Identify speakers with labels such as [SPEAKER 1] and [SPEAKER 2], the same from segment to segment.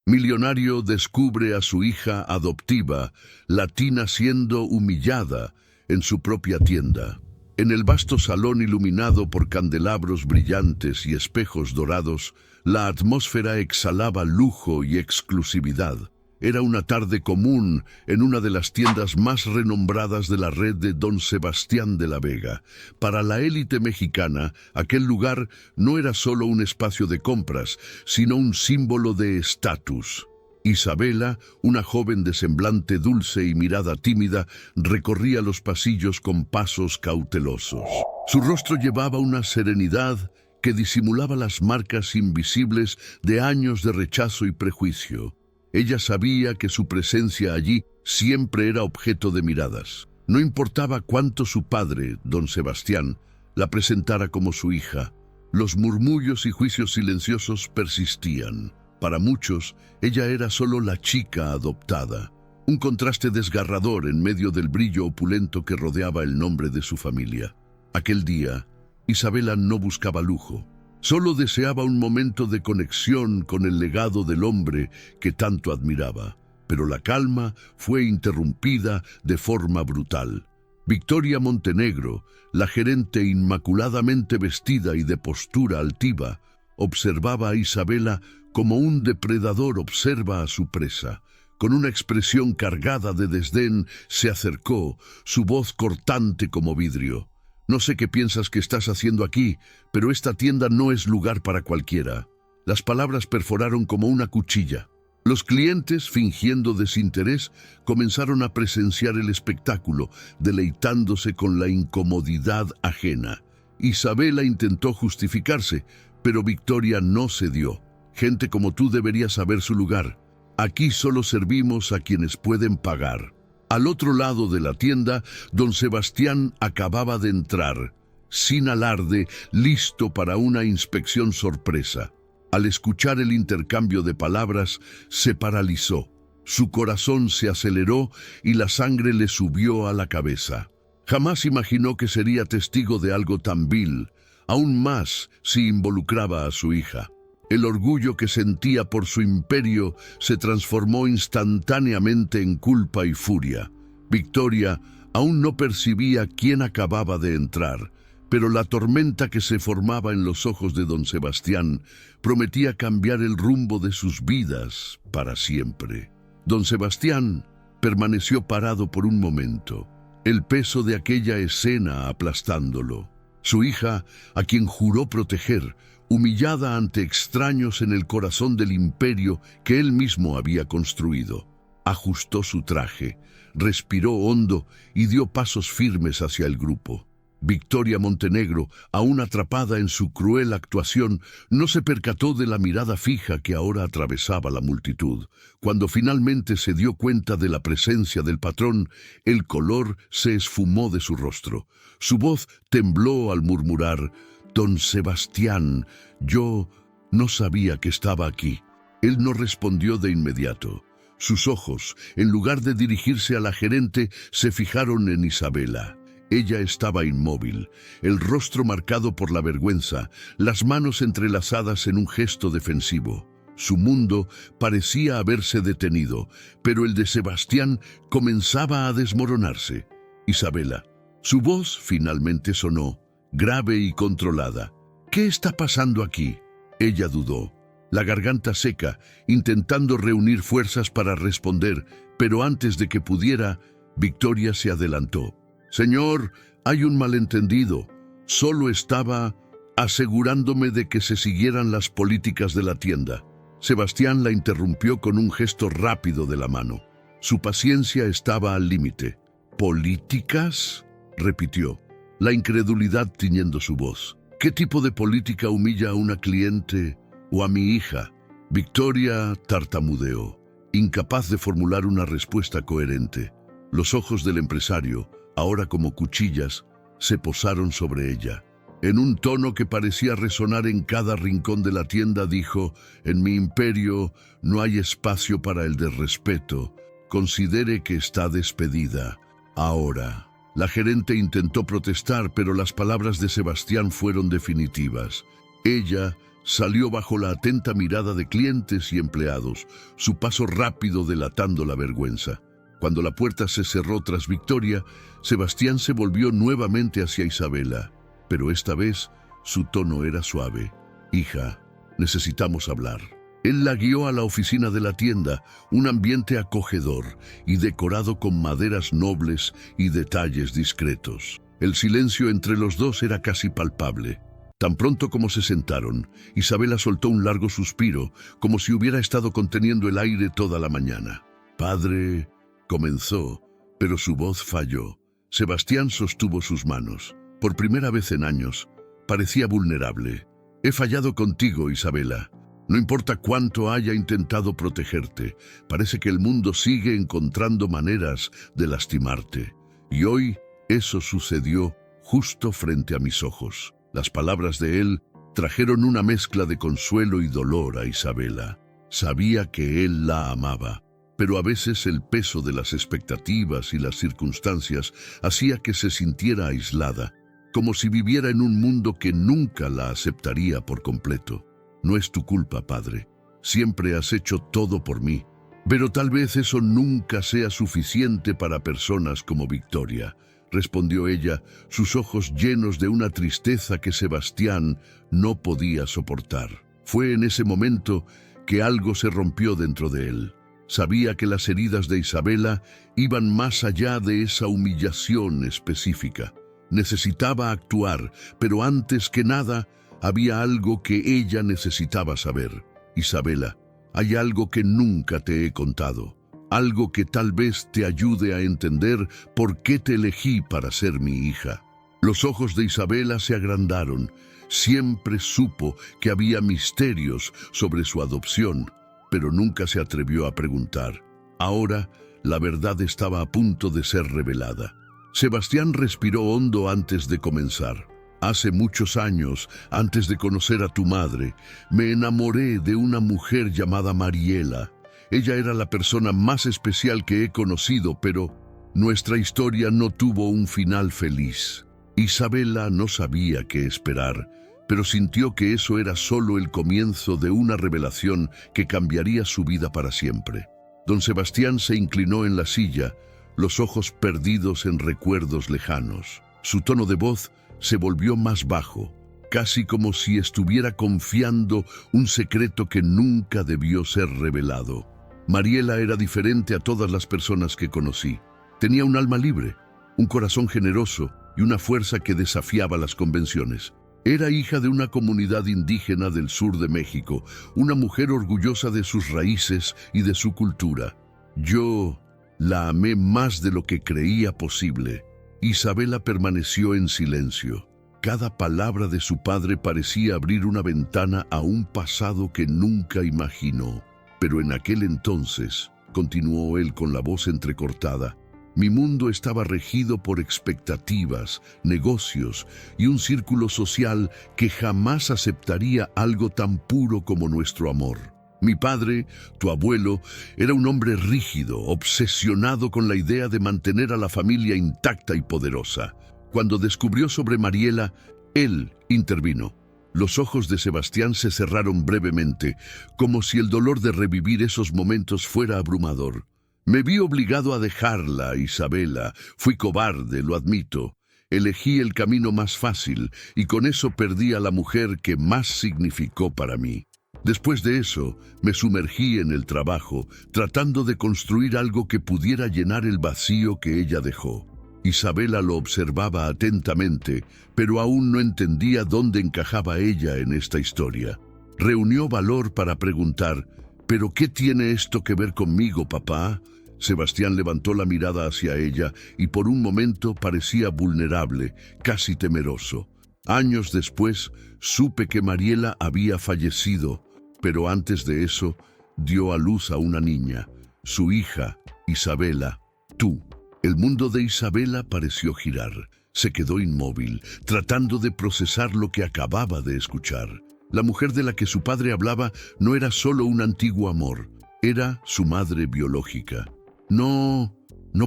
[SPEAKER 1] Millonario descubre a su hija adoptiva, latina, siendo humillada en su propia tienda. En el vasto salón iluminado por candelabros brillantes y espejos dorados, la atmósfera exhalaba lujo y exclusividad. Era una tarde común en una de las tiendas más renombradas de la red de Don Sebastián de la Vega. Para la élite mexicana, aquel lugar no era solo un espacio de compras, sino un símbolo de estatus. Isabela, una joven de semblante dulce y mirada tímida, recorría los pasillos con pasos cautelosos. Su rostro llevaba una serenidad que disimulaba las marcas invisibles de años de rechazo y prejuicio. Ella sabía que su presencia allí siempre era objeto de miradas. No importaba cuánto su padre, don Sebastián, la presentara como su hija, los murmullos y juicios silenciosos persistían. Para muchos, ella era solo la chica adoptada, un contraste desgarrador en medio del brillo opulento que rodeaba el nombre de su familia. Aquel día, Isabela no buscaba lujo. Solo deseaba un momento de conexión con el legado del hombre que tanto admiraba, pero la calma fue interrumpida de forma brutal. Victoria Montenegro, la gerente inmaculadamente vestida y de postura altiva, observaba a Isabela como un depredador observa a su presa. Con una expresión cargada de desdén se acercó, su voz cortante como vidrio. «No sé qué piensas que estás haciendo aquí, pero esta tienda no es lugar para cualquiera». Las palabras perforaron como una cuchilla. Los clientes, fingiendo desinterés, comenzaron a presenciar el espectáculo, deleitándose con la incomodidad ajena. Isabela intentó justificarse, pero Victoria no cedió. «Gente como tú debería saber su lugar. Aquí solo servimos a quienes pueden pagar». Al otro lado de la tienda, don Sebastián acababa de entrar, sin alarde, listo para una inspección sorpresa. Al escuchar el intercambio de palabras, se paralizó. Su corazón se aceleró y la sangre le subió a la cabeza. Jamás imaginó que sería testigo de algo tan vil, aún más si involucraba a su hija. El orgullo que sentía por su imperio se transformó instantáneamente en culpa y furia. Victoria aún no percibía quién acababa de entrar, pero la tormenta que se formaba en los ojos de don Sebastián prometía cambiar el rumbo de sus vidas para siempre. Don Sebastián permaneció parado por un momento, el peso de aquella escena aplastándolo. Su hija, a quien juró proteger, humillada ante extraños en el corazón del imperio que él mismo había construido. Ajustó su traje, respiró hondo y dio pasos firmes hacia el grupo. Victoria Montenegro, aún atrapada en su cruel actuación, no se percató de la mirada fija que ahora atravesaba la multitud. Cuando finalmente se dio cuenta de la presencia del patrón, el color se esfumó de su rostro. Su voz tembló al murmurar: «Don Sebastián, yo no sabía que estaba aquí». Él no respondió de inmediato. Sus ojos, en lugar de dirigirse a la gerente, se fijaron en Isabela. Ella estaba inmóvil, el rostro marcado por la vergüenza, las manos entrelazadas en un gesto defensivo. Su mundo parecía haberse detenido, pero el de Sebastián comenzaba a desmoronarse. «Isabela». Su voz finalmente sonó, grave y controlada. «¿Qué está pasando aquí?». Ella dudó, la garganta seca, intentando reunir fuerzas para responder, pero antes de que pudiera, Victoria se adelantó. «Señor, hay un malentendido. Solo estaba asegurándome de que se siguieran las políticas de la tienda». Sebastián la interrumpió con un gesto rápido de la mano. Su paciencia estaba al límite. «¿Políticas?», repitió, la incredulidad tiñendo su voz. «¿Qué tipo de política humilla a una cliente o a mi hija?». Victoria tartamudeó, incapaz de formular una respuesta coherente. Los ojos del empresario, ahora como cuchillas, se posaron sobre ella. En un tono que parecía resonar en cada rincón de la tienda, dijo: «En mi imperio no hay espacio para el desrespeto. Considere que está despedida. Ahora». La gerente intentó protestar, pero las palabras de Sebastián fueron definitivas. Ella Salió bajo la atenta mirada de clientes y empleados, su paso rápido delatando la vergüenza. Cuando la puerta se cerró tras Victoria, Sebastián se volvió nuevamente hacia Isabela, pero esta vez su tono era suave. «Hija, necesitamos hablar». Él la guió a la oficina de la tienda, un ambiente acogedor y decorado con maderas nobles y detalles discretos. El silencio entre los dos era casi palpable. Tan pronto como se sentaron, Isabela soltó un largo suspiro, como si hubiera estado conteniendo el aire toda la mañana. «Padre», comenzó, pero su voz falló. Sebastián sostuvo sus manos. Por primera vez en años, parecía vulnerable. «He fallado contigo, Isabela. No importa cuánto haya intentado protegerte, parece que el mundo sigue encontrando maneras de lastimarte. Y hoy eso sucedió justo frente a mis ojos». Las palabras de él trajeron una mezcla de consuelo y dolor a Isabela. Sabía que él la amaba, pero a veces el peso de las expectativas y las circunstancias hacía que se sintiera aislada, como si viviera en un mundo que nunca la aceptaría por completo. «No es tu culpa, padre. Siempre has hecho todo por mí. Pero tal vez eso nunca sea suficiente para personas como Victoria», respondió ella, sus ojos llenos de una tristeza que Sebastián no podía soportar. Fue en ese momento que algo se rompió dentro de él. Sabía que las heridas de Isabela iban más allá de esa humillación específica. Necesitaba actuar, pero antes que nada, había algo que ella necesitaba saber. «Isabela, hay algo que nunca te he contado. Algo que tal vez te ayude a entender por qué te elegí para ser mi hija». Los ojos de Isabela se agrandaron. Siempre supo que había misterios sobre su adopción, pero nunca se atrevió a preguntar. Ahora, la verdad estaba a punto de ser revelada. Sebastián respiró hondo antes de comenzar. «Hace muchos años, antes de conocer a tu madre, me enamoré de una mujer llamada Mariela. Ella era la persona más especial que he conocido, pero nuestra historia no tuvo un final feliz». Isabela no sabía qué esperar, pero sintió que eso era solo el comienzo de una revelación que cambiaría su vida para siempre. Don Sebastián se inclinó en la silla, los ojos perdidos en recuerdos lejanos. Su tono de voz se volvió más bajo, casi como si estuviera confiando un secreto que nunca debió ser revelado. Mariela era diferente a todas las personas que conocí. Tenía un alma libre, un corazón generoso y una fuerza que desafiaba las convenciones. Era hija de una comunidad indígena del sur de México, una mujer orgullosa de sus raíces y de su cultura. Yo la amé más de lo que creía posible. Isabela permaneció en silencio. Cada palabra de su padre parecía abrir una ventana a un pasado que nunca imaginó. «Pero en aquel entonces», continuó él con la voz entrecortada, «mi mundo estaba regido por expectativas, negocios y un círculo social que jamás aceptaría algo tan puro como nuestro amor. Mi padre, tu abuelo, era un hombre rígido, obsesionado con la idea de mantener a la familia intacta y poderosa. Cuando descubrió sobre Mariela, él intervino». Los ojos de Sebastián se cerraron brevemente, como si el dolor de revivir esos momentos fuera abrumador. «Me vi obligado a dejarla, Isabela. Fui cobarde, lo admito. Elegí el camino más fácil y con eso perdí a la mujer que más significó para mí. Después de eso, me sumergí en el trabajo, tratando de construir algo que pudiera llenar el vacío que ella dejó». Isabela lo observaba atentamente, pero aún no entendía dónde encajaba ella en esta historia. Reunió valor para preguntar, «¿Pero qué tiene esto que ver conmigo, papá?». Sebastián levantó la mirada hacia ella y por un momento parecía vulnerable, casi temeroso. «Años después, supe que Mariela había fallecido, pero antes de eso, dio a luz a una niña, su hija, Isabela, tú». El mundo de Isabela pareció girar. Se quedó inmóvil, tratando de procesar lo que acababa de escuchar. La mujer de la que su padre hablaba no era solo un antiguo amor, era su madre biológica. «No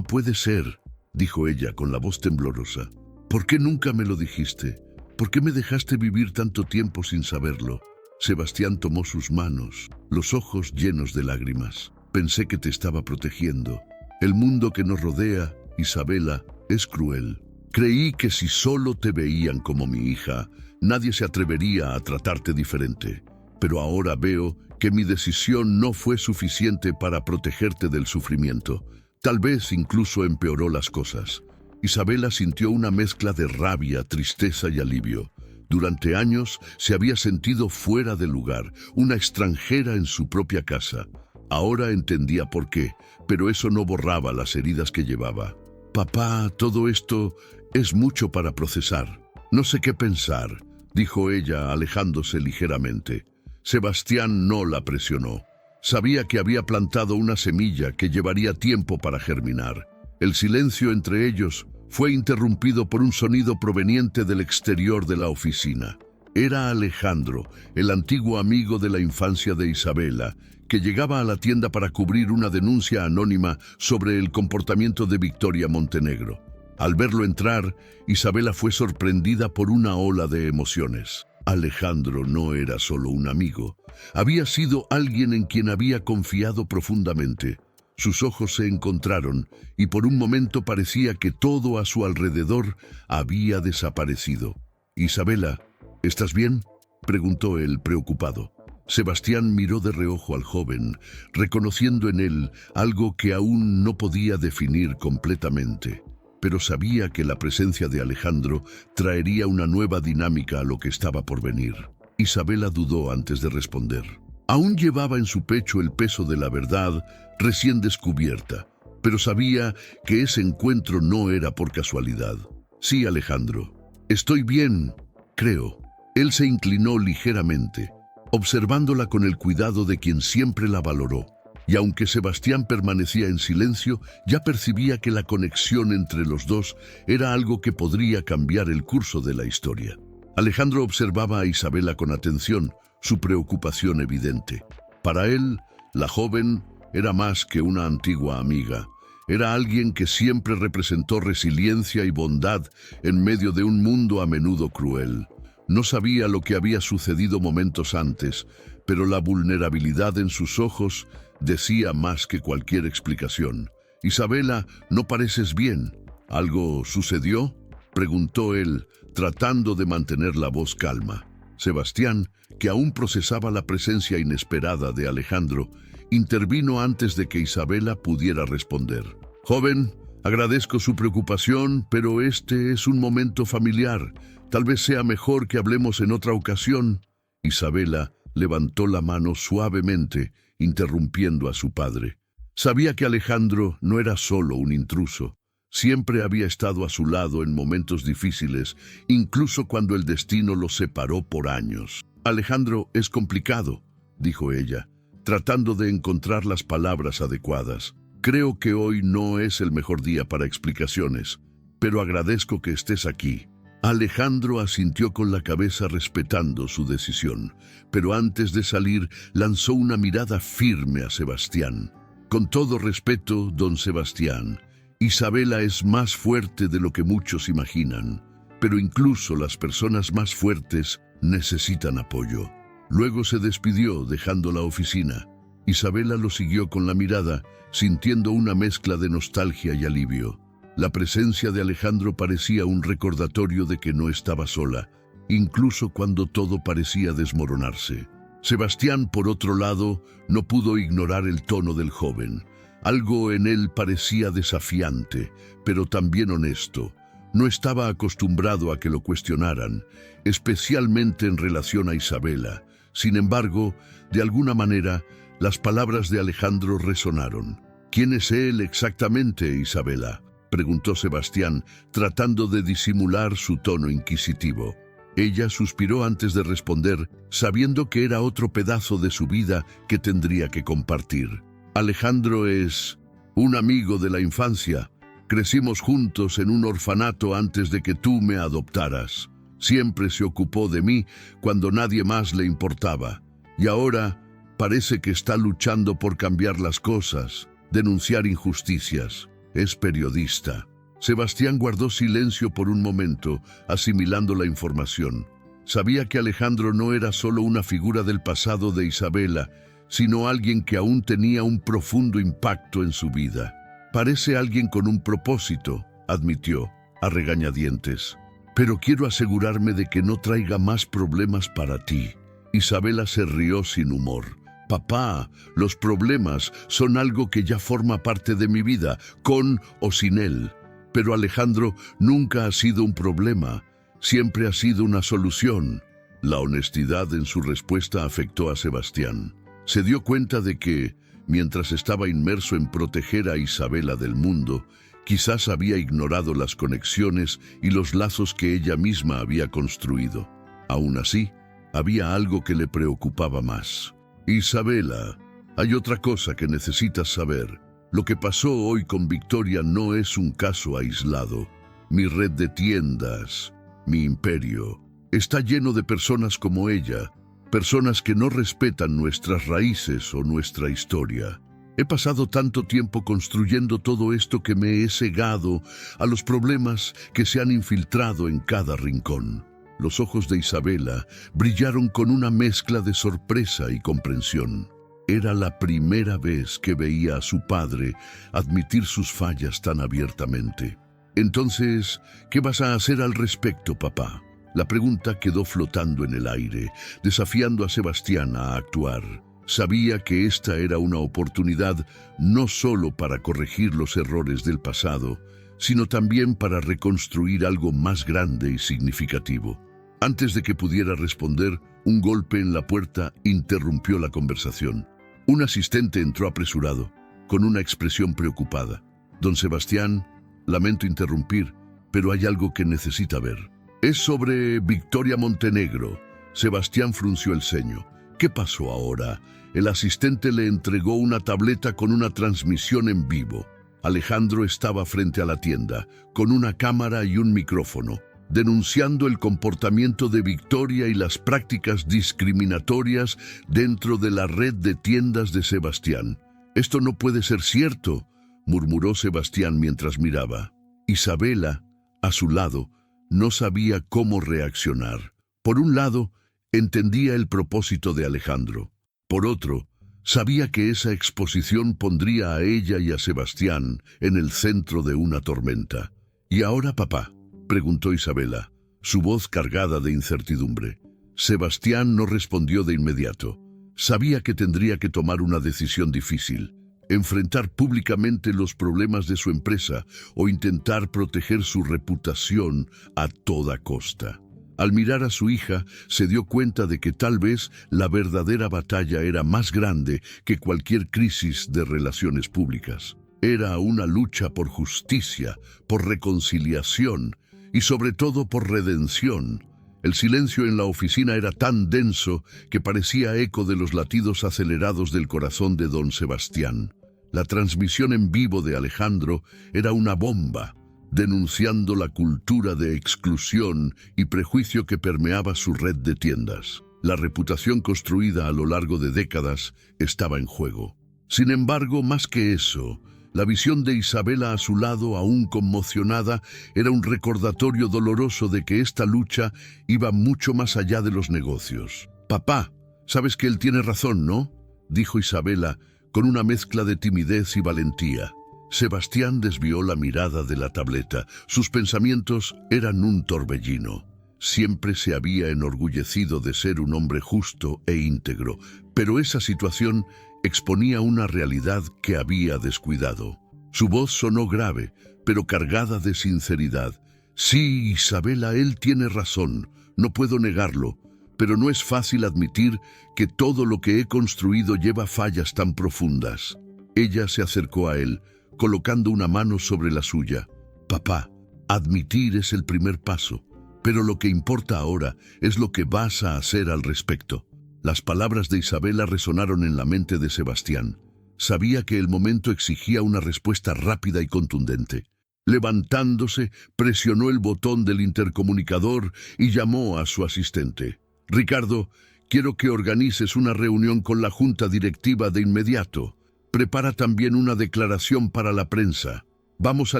[SPEAKER 1] puede ser», dijo ella con la voz temblorosa. «¿Por qué nunca me lo dijiste? ¿Por qué me dejaste vivir tanto tiempo sin saberlo?». Sebastián tomó sus manos, los ojos llenos de lágrimas. Pensé que te estaba protegiendo. El mundo que nos rodea, Isabela, es cruel. Creí que si solo te veían como mi hija, nadie se atrevería a tratarte diferente. Pero ahora veo que mi decisión no fue suficiente para protegerte del sufrimiento. Tal vez incluso empeoró las cosas. Isabela sintió una mezcla de rabia, tristeza y alivio. Durante años se había sentido fuera de lugar, una extranjera en su propia casa. Ahora entendía por qué, pero eso no borraba las heridas que llevaba. Papá, todo esto es mucho para procesar. No sé qué pensar, dijo ella, alejándose ligeramente. Sebastián no la presionó. Sabía que había plantado una semilla que llevaría tiempo para germinar. El silencio entre ellos fue interrumpido por un sonido proveniente del exterior de la oficina. Era Alejandro, el antiguo amigo de la infancia de Isabela, que llegaba a la tienda para cubrir una denuncia anónima sobre el comportamiento de Victoria Montenegro. Al verlo entrar, Isabela fue sorprendida por una ola de emociones. Alejandro no era solo un amigo, había sido alguien en quien había confiado profundamente. Sus ojos se encontraron y por un momento parecía que todo a su alrededor había desaparecido. «Isabela, ¿estás bien?», preguntó él, preocupado. Sebastián miró de reojo al joven, reconociendo en él algo que aún no podía definir completamente. Pero sabía que la presencia de Alejandro traería una nueva dinámica a lo que estaba por venir. Isabela dudó antes de responder. Aún llevaba en su pecho el peso de la verdad recién descubierta, pero sabía que ese encuentro no era por casualidad. «Sí, Alejandro, estoy bien, creo». Él se inclinó ligeramente, observándola con el cuidado de quien siempre la valoró. Y aunque Sebastián permanecía en silencio, ya percibía que la conexión entre los dos era algo que podría cambiar el curso de la historia. Alejandro observaba a Isabela con atención, su preocupación evidente. Para él, la joven era más que una antigua amiga. Era alguien que siempre representó resiliencia y bondad en medio de un mundo a menudo cruel. No sabía lo que había sucedido momentos antes, pero la vulnerabilidad en sus ojos decía más que cualquier explicación. «Isabela, no pareces bien. ¿Algo sucedió?», preguntó él, tratando de mantener la voz calma. Sebastián, que aún procesaba la presencia inesperada de Alejandro, intervino antes de que Isabela pudiera responder. «Joven, agradezco su preocupación, pero este es un momento familiar. Tal vez sea mejor que hablemos en otra ocasión». Isabela levantó la mano suavemente, interrumpiendo a su padre. Sabía que Alejandro no era solo un intruso. Siempre había estado a su lado en momentos difíciles, incluso cuando el destino los separó por años. «Alejandro, es complicado», dijo ella, tratando de encontrar las palabras adecuadas. «Creo que hoy no es el mejor día para explicaciones, pero agradezco que estés aquí». Alejandro asintió con la cabeza respetando su decisión, pero antes de salir lanzó una mirada firme a Sebastián. «Con todo respeto, don Sebastián, Isabela es más fuerte de lo que muchos imaginan, pero incluso las personas más fuertes necesitan apoyo». Luego se despidió, dejando la oficina. Isabela lo siguió con la mirada, sintiendo una mezcla de nostalgia y alivio. La presencia de Alejandro parecía un recordatorio de que no estaba sola, incluso cuando todo parecía desmoronarse. Sebastián, por otro lado, no pudo ignorar el tono del joven. Algo en él parecía desafiante, pero también honesto. No estaba acostumbrado a que lo cuestionaran, especialmente en relación a Isabela. Sin embargo, de alguna manera, las palabras de Alejandro resonaron. «¿Quién es él exactamente, Isabela?», preguntó Sebastián, tratando de disimular su tono inquisitivo. Ella suspiró antes de responder, sabiendo que era otro pedazo de su vida que tendría que compartir. «Alejandro es un amigo de la infancia. Crecimos juntos en un orfanato antes de que tú me adoptaras. Siempre se ocupó de mí cuando nadie más le importaba. Y ahora parece que está luchando por cambiar las cosas, denunciar injusticias. Es periodista». Sebastián guardó silencio por un momento, asimilando la información. Sabía que Alejandro no era solo una figura del pasado de Isabela, sino alguien que aún tenía un profundo impacto en su vida. Parece alguien con un propósito, admitió, a regañadientes. Pero quiero asegurarme de que no traiga más problemas para ti. Isabela se rió sin humor. Papá, los problemas son algo que ya forma parte de mi vida, con o sin él. Pero Alejandro nunca ha sido un problema, siempre ha sido una solución. La honestidad en su respuesta afectó a Sebastián. Se dio cuenta de que, mientras estaba inmerso en proteger a Isabela del mundo, quizás había ignorado las conexiones y los lazos que ella misma había construido. Aún así, había algo que le preocupaba más. Isabela, hay otra cosa que necesitas saber. Lo que pasó hoy con Victoria no es un caso aislado. Mi red de tiendas, mi imperio, está lleno de personas como ella, personas que no respetan nuestras raíces o nuestra historia. He pasado tanto tiempo construyendo todo esto que me he cegado a los problemas que se han infiltrado en cada rincón. Los ojos de Isabela brillaron con una mezcla de sorpresa y comprensión. Era la primera vez que veía a su padre admitir sus fallas tan abiertamente. Entonces, ¿qué vas a hacer al respecto, papá? La pregunta quedó flotando en el aire, desafiando a Sebastián a actuar. Sabía que esta era una oportunidad no solo para corregir los errores del pasado, sino también para reconstruir algo más grande y significativo. Antes de que pudiera responder, un golpe en la puerta interrumpió la conversación. Un asistente entró apresurado, con una expresión preocupada. Don Sebastián, lamento interrumpir, pero hay algo que necesita ver. Es sobre Victoria Montenegro. Sebastián frunció el ceño. ¿Qué pasó ahora? El asistente le entregó una tableta con una transmisión en vivo. Alejandro estaba frente a la tienda, con una cámara y un micrófono, denunciando el comportamiento de Victoria y las prácticas discriminatorias dentro de la red de tiendas de Sebastián. «Esto no puede ser cierto», murmuró Sebastián mientras miraba. Isabela, a su lado, no sabía cómo reaccionar. Por un lado, entendía el propósito de Alejandro. Por otro, sabía que esa exposición pondría a ella y a Sebastián en el centro de una tormenta. «¿Y ahora, papá?», preguntó Isabela, su voz cargada de incertidumbre. Sebastián no respondió de inmediato. Sabía que tendría que tomar una decisión difícil: enfrentar públicamente los problemas de su empresa o intentar proteger su reputación a toda costa. Al mirar a su hija, se dio cuenta de que tal vez la verdadera batalla era más grande que cualquier crisis de relaciones públicas. Era una lucha por justicia, por reconciliación y sobre todo por redención. El silencio en la oficina era tan denso que parecía eco de los latidos acelerados del corazón de don Sebastián. La transmisión en vivo de Alejandro era una bomba, denunciando la cultura de exclusión y prejuicio que permeaba su red de tiendas. La reputación construida a lo largo de décadas estaba en juego. Sin embargo, más que eso, la visión de Isabela a su lado, aún conmocionada, era un recordatorio doloroso de que esta lucha iba mucho más allá de los negocios. «Papá, sabes que él tiene razón, ¿no?», dijo Isabela, con una mezcla de timidez y valentía. Sebastián desvió la mirada de la tableta. Sus pensamientos eran un torbellino. Siempre se había enorgullecido de ser un hombre justo e íntegro, pero esa situación exponía una realidad que había descuidado. Su voz sonó grave, pero cargada de sinceridad. «Sí, Isabela, él tiene razón, no puedo negarlo, pero no es fácil admitir que todo lo que he construido lleva fallas tan profundas». Ella se acercó a él, colocando una mano sobre la suya. «Papá, admitir es el primer paso, pero lo que importa ahora es lo que vas a hacer al respecto». Las palabras de Isabela resonaron en la mente de Sebastián. Sabía que el momento exigía una respuesta rápida y contundente. Levantándose, presionó el botón del intercomunicador y llamó a su asistente. «Ricardo, quiero que organices una reunión con la junta directiva de inmediato. Prepara también una declaración para la prensa. Vamos a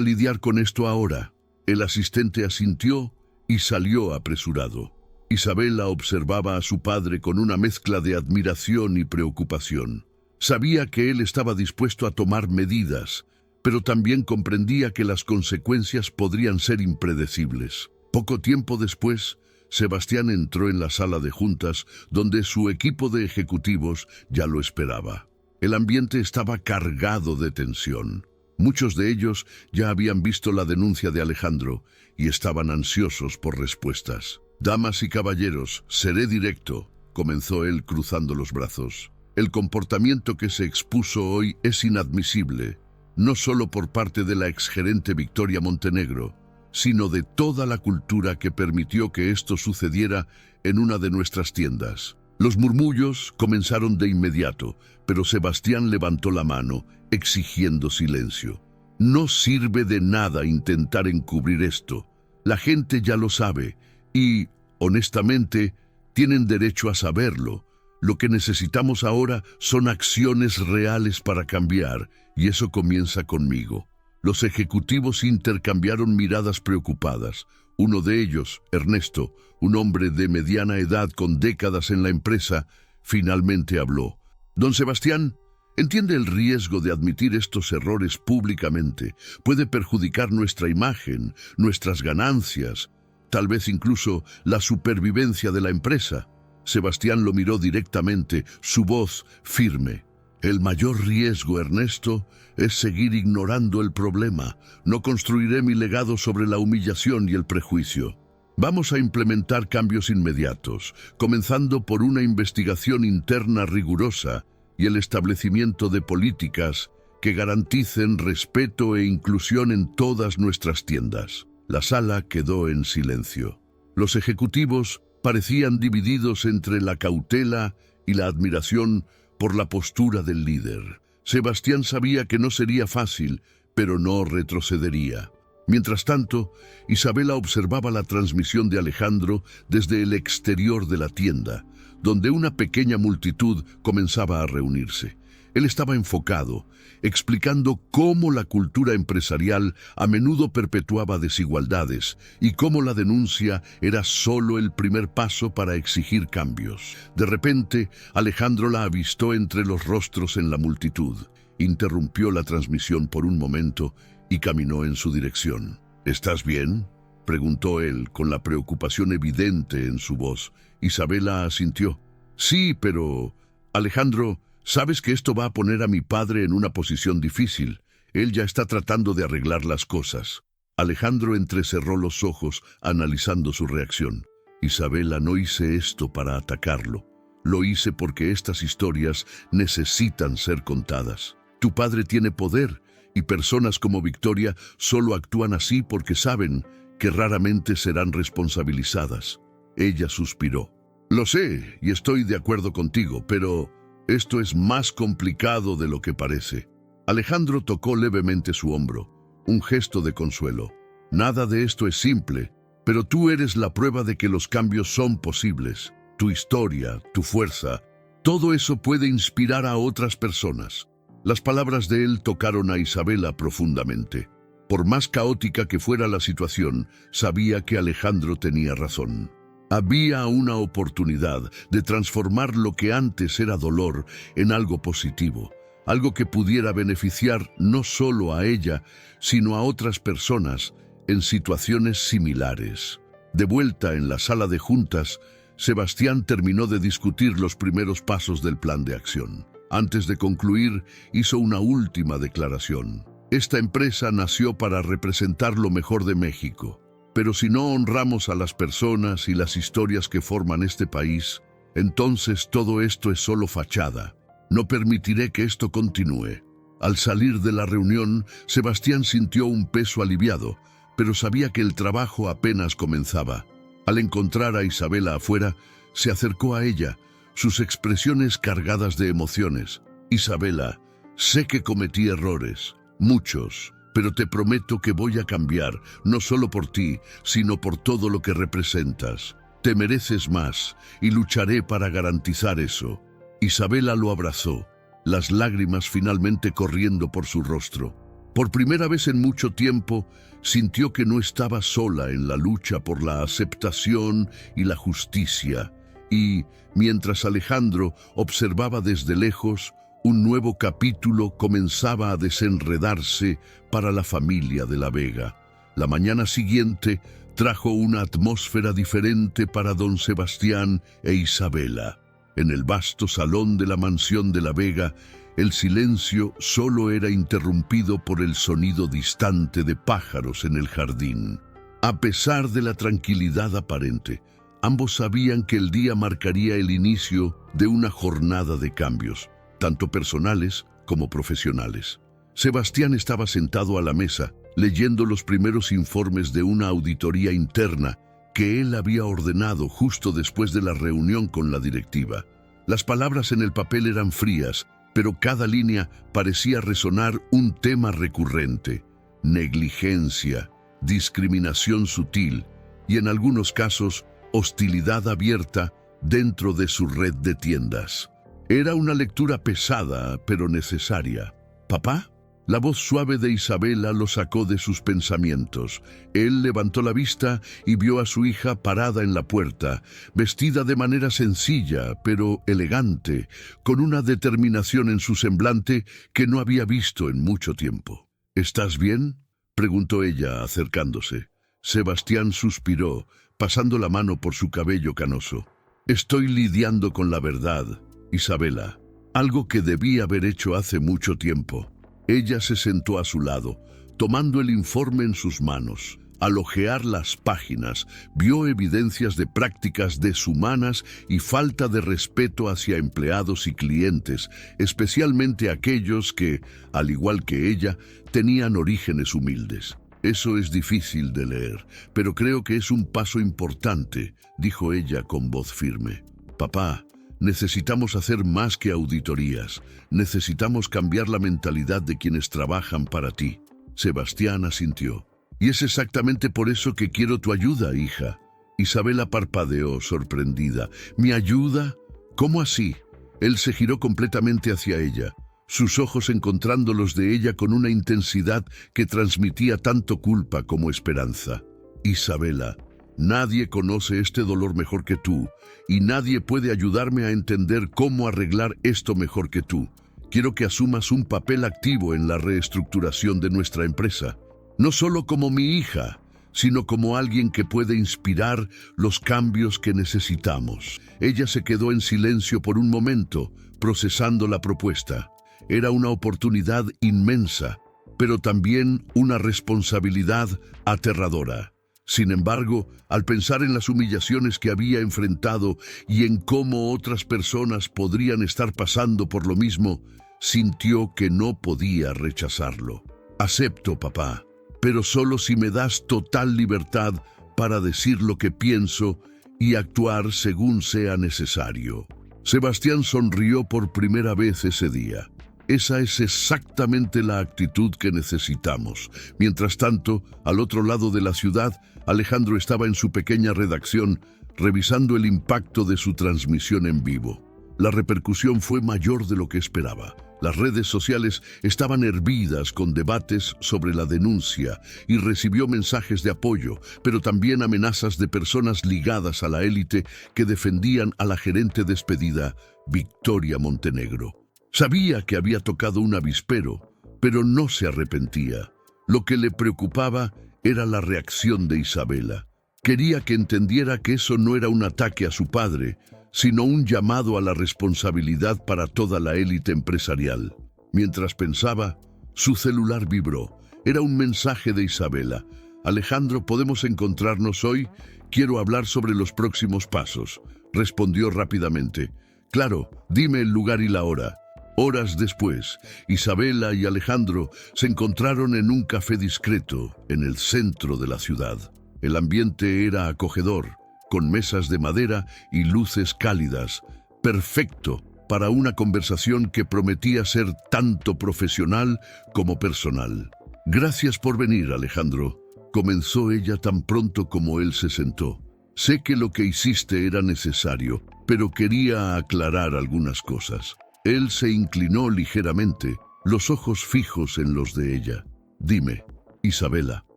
[SPEAKER 1] lidiar con esto ahora». El asistente asintió y salió apresurado. Isabela observaba a su padre con una mezcla de admiración y preocupación. Sabía que él estaba dispuesto a tomar medidas, pero también comprendía que las consecuencias podrían ser impredecibles. Poco tiempo después, Sebastián entró en la sala de juntas, donde su equipo de ejecutivos ya lo esperaba. El ambiente estaba cargado de tensión. Muchos de ellos ya habían visto la denuncia de Alejandro y estaban ansiosos por respuestas. «Damas y caballeros, seré directo», comenzó él cruzando los brazos. «El comportamiento que se expuso hoy es inadmisible, no solo por parte de la exgerente Victoria Montenegro, sino de toda la cultura que permitió que esto sucediera en una de nuestras tiendas». Los murmullos comenzaron de inmediato, pero Sebastián levantó la mano, exigiendo silencio. «No sirve de nada intentar encubrir esto. La gente ya lo sabe y, honestamente, tienen derecho a saberlo. Lo que necesitamos ahora son acciones reales para cambiar, y eso comienza conmigo». Los ejecutivos intercambiaron miradas preocupadas. Uno de ellos, Ernesto, un hombre de mediana edad con décadas en la empresa, finalmente habló. «Don Sebastián, entiende el riesgo de admitir estos errores públicamente. Puede perjudicar nuestra imagen, nuestras ganancias, tal vez incluso la supervivencia de la empresa». Sebastián lo miró directamente, su voz firme. «El mayor riesgo, Ernesto, es seguir ignorando el problema. No construiré mi legado sobre la humillación y el prejuicio. Vamos a implementar cambios inmediatos, comenzando por una investigación interna rigurosa y el establecimiento de políticas que garanticen respeto e inclusión en todas nuestras tiendas». La sala quedó en silencio. Los ejecutivos parecían divididos entre la cautela y la admiración por la postura del líder. Sebastián sabía que no sería fácil, pero no retrocedería. Mientras tanto, Isabela observaba la transmisión de Alejandro desde el exterior de la tienda, donde una pequeña multitud comenzaba a reunirse. Él estaba enfocado, explicando cómo la cultura empresarial a menudo perpetuaba desigualdades y cómo la denuncia era solo el primer paso para exigir cambios. De repente, Alejandro la avistó entre los rostros en la multitud. Interrumpió la transmisión por un momento y caminó en su dirección. «¿Estás bien?», preguntó él, con la preocupación evidente en su voz. Isabela asintió. «Sí, pero... Alejandro, sabes que esto va a poner a mi padre en una posición difícil. Él ya está tratando de arreglar las cosas». Alejandro entrecerró los ojos, analizando su reacción. «Isabela, no hice esto para atacarlo. Lo hice porque estas historias necesitan ser contadas. Tu padre tiene poder, y personas como Victoria solo actúan así porque saben que raramente serán responsabilizadas». Ella suspiró. «Lo sé, y estoy de acuerdo contigo, pero esto es más complicado de lo que parece». Alejandro tocó levemente su hombro, un gesto de consuelo. «Nada de esto es simple, pero tú eres la prueba de que los cambios son posibles. Tu historia, tu fuerza, todo eso puede inspirar a otras personas». Las palabras de él tocaron a Isabela profundamente. Por más caótica que fuera la situación, sabía que Alejandro tenía razón. Había una oportunidad de transformar lo que antes era dolor en algo positivo, algo que pudiera beneficiar no solo a ella, sino a otras personas en situaciones similares. De vuelta en la sala de juntas, Sebastián terminó de discutir los primeros pasos del plan de acción. Antes de concluir, hizo una última declaración. «Esta empresa nació para representar lo mejor de México, pero si no honramos a las personas y las historias que forman este país, entonces todo esto es solo fachada. No permitiré que esto continúe». Al salir de la reunión, Sebastián sintió un peso aliviado, pero sabía que el trabajo apenas comenzaba. Al encontrar a Isabela afuera, se acercó a ella, sus expresiones cargadas de emociones. «Isabela, sé que cometí errores, muchos, pero te prometo que voy a cambiar, no solo por ti, sino por todo lo que representas. Te mereces más, y lucharé para garantizar eso». Isabela lo abrazó, las lágrimas finalmente corriendo por su rostro. Por primera vez en mucho tiempo, sintió que no estaba sola en la lucha por la aceptación y la justicia, y, mientras Alejandro observaba desde lejos, un nuevo capítulo comenzaba a desenredarse para la familia de la Vega. La mañana siguiente trajo una atmósfera diferente para don Sebastián e Isabela. En el vasto salón de la mansión de la Vega, el silencio solo era interrumpido por el sonido distante de pájaros en el jardín. A pesar de la tranquilidad aparente, ambos sabían que el día marcaría el inicio de una jornada de cambios, tanto personales como profesionales. Sebastián estaba sentado a la mesa, leyendo los primeros informes de una auditoría interna que él había ordenado justo después de la reunión con la directiva. Las palabras en el papel eran frías, pero cada línea parecía resonar un tema recurrente: negligencia, discriminación sutil y, en algunos casos, hostilidad abierta dentro de su red de tiendas. Era una lectura pesada, pero necesaria. ¿Papá? La voz suave de Isabela lo sacó de sus pensamientos. Él levantó la vista y vio a su hija parada en la puerta, vestida de manera sencilla, pero elegante, con una determinación en su semblante que no había visto en mucho tiempo. ¿Estás bien?, preguntó ella, acercándose. Sebastián suspiró, pasando la mano por su cabello canoso. Estoy lidiando con la verdad, Isabela, algo que debí haber hecho hace mucho tiempo. Ella se sentó a su lado, tomando el informe en sus manos. Al hojear las páginas, vio evidencias de prácticas deshumanas y falta de respeto hacia empleados y clientes, especialmente aquellos que, al igual que ella, tenían orígenes humildes. Eso es difícil de leer, pero creo que es un paso importante, dijo ella con voz firme. Papá, necesitamos hacer más que auditorías. Necesitamos cambiar la mentalidad de quienes trabajan para ti. Sebastián asintió. Y es exactamente por eso que quiero tu ayuda, hija. Isabela parpadeó, sorprendida. ¿Mi ayuda? ¿Cómo así? Él se giró completamente hacia ella, sus ojos encontrando los de ella con una intensidad que transmitía tanto culpa como esperanza. Isabela, nadie conoce este dolor mejor que tú, y nadie puede ayudarme a entender cómo arreglar esto mejor que tú. Quiero que asumas un papel activo en la reestructuración de nuestra empresa, no solo como mi hija, sino como alguien que puede inspirar los cambios que necesitamos. Ella se quedó en silencio por un momento, procesando la propuesta. Era una oportunidad inmensa, pero también una responsabilidad aterradora. Sin embargo, al pensar en las humillaciones que había enfrentado y en cómo otras personas podrían estar pasando por lo mismo, sintió que no podía rechazarlo. Acepto, papá, pero solo si me das total libertad para decir lo que pienso y actuar según sea necesario. Sebastián sonrió por primera vez ese día. Esa es exactamente la actitud que necesitamos. Mientras tanto, al otro lado de la ciudad, Alejandro estaba en su pequeña redacción, revisando el impacto de su transmisión en vivo. La repercusión fue mayor de lo que esperaba. Las redes sociales estaban hervidas con debates sobre la denuncia y recibió mensajes de apoyo, pero también amenazas de personas ligadas a la élite que defendían a la gerente despedida, Victoria Montenegro. Sabía que había tocado un avispero, pero no se arrepentía. Lo que le preocupaba era la reacción de Isabela. Quería que entendiera que eso no era un ataque a su padre, sino un llamado a la responsabilidad para toda la élite empresarial. Mientras pensaba, su celular vibró. Era un mensaje de Isabela. Alejandro, ¿podemos encontrarnos hoy? Quiero hablar sobre los próximos pasos. Respondió rápidamente. Claro, dime el lugar y la hora. Horas después, Isabela y Alejandro se encontraron en un café discreto en el centro de la ciudad. El ambiente era acogedor, con mesas de madera y luces cálidas, perfecto para una conversación que prometía ser tanto profesional como personal. Gracias por venir, Alejandro, comenzó ella tan pronto como él se sentó. Sé que lo que hiciste era necesario, pero quería aclarar algunas cosas. Él se inclinó ligeramente, los ojos fijos en los de ella. Dime, Isabela,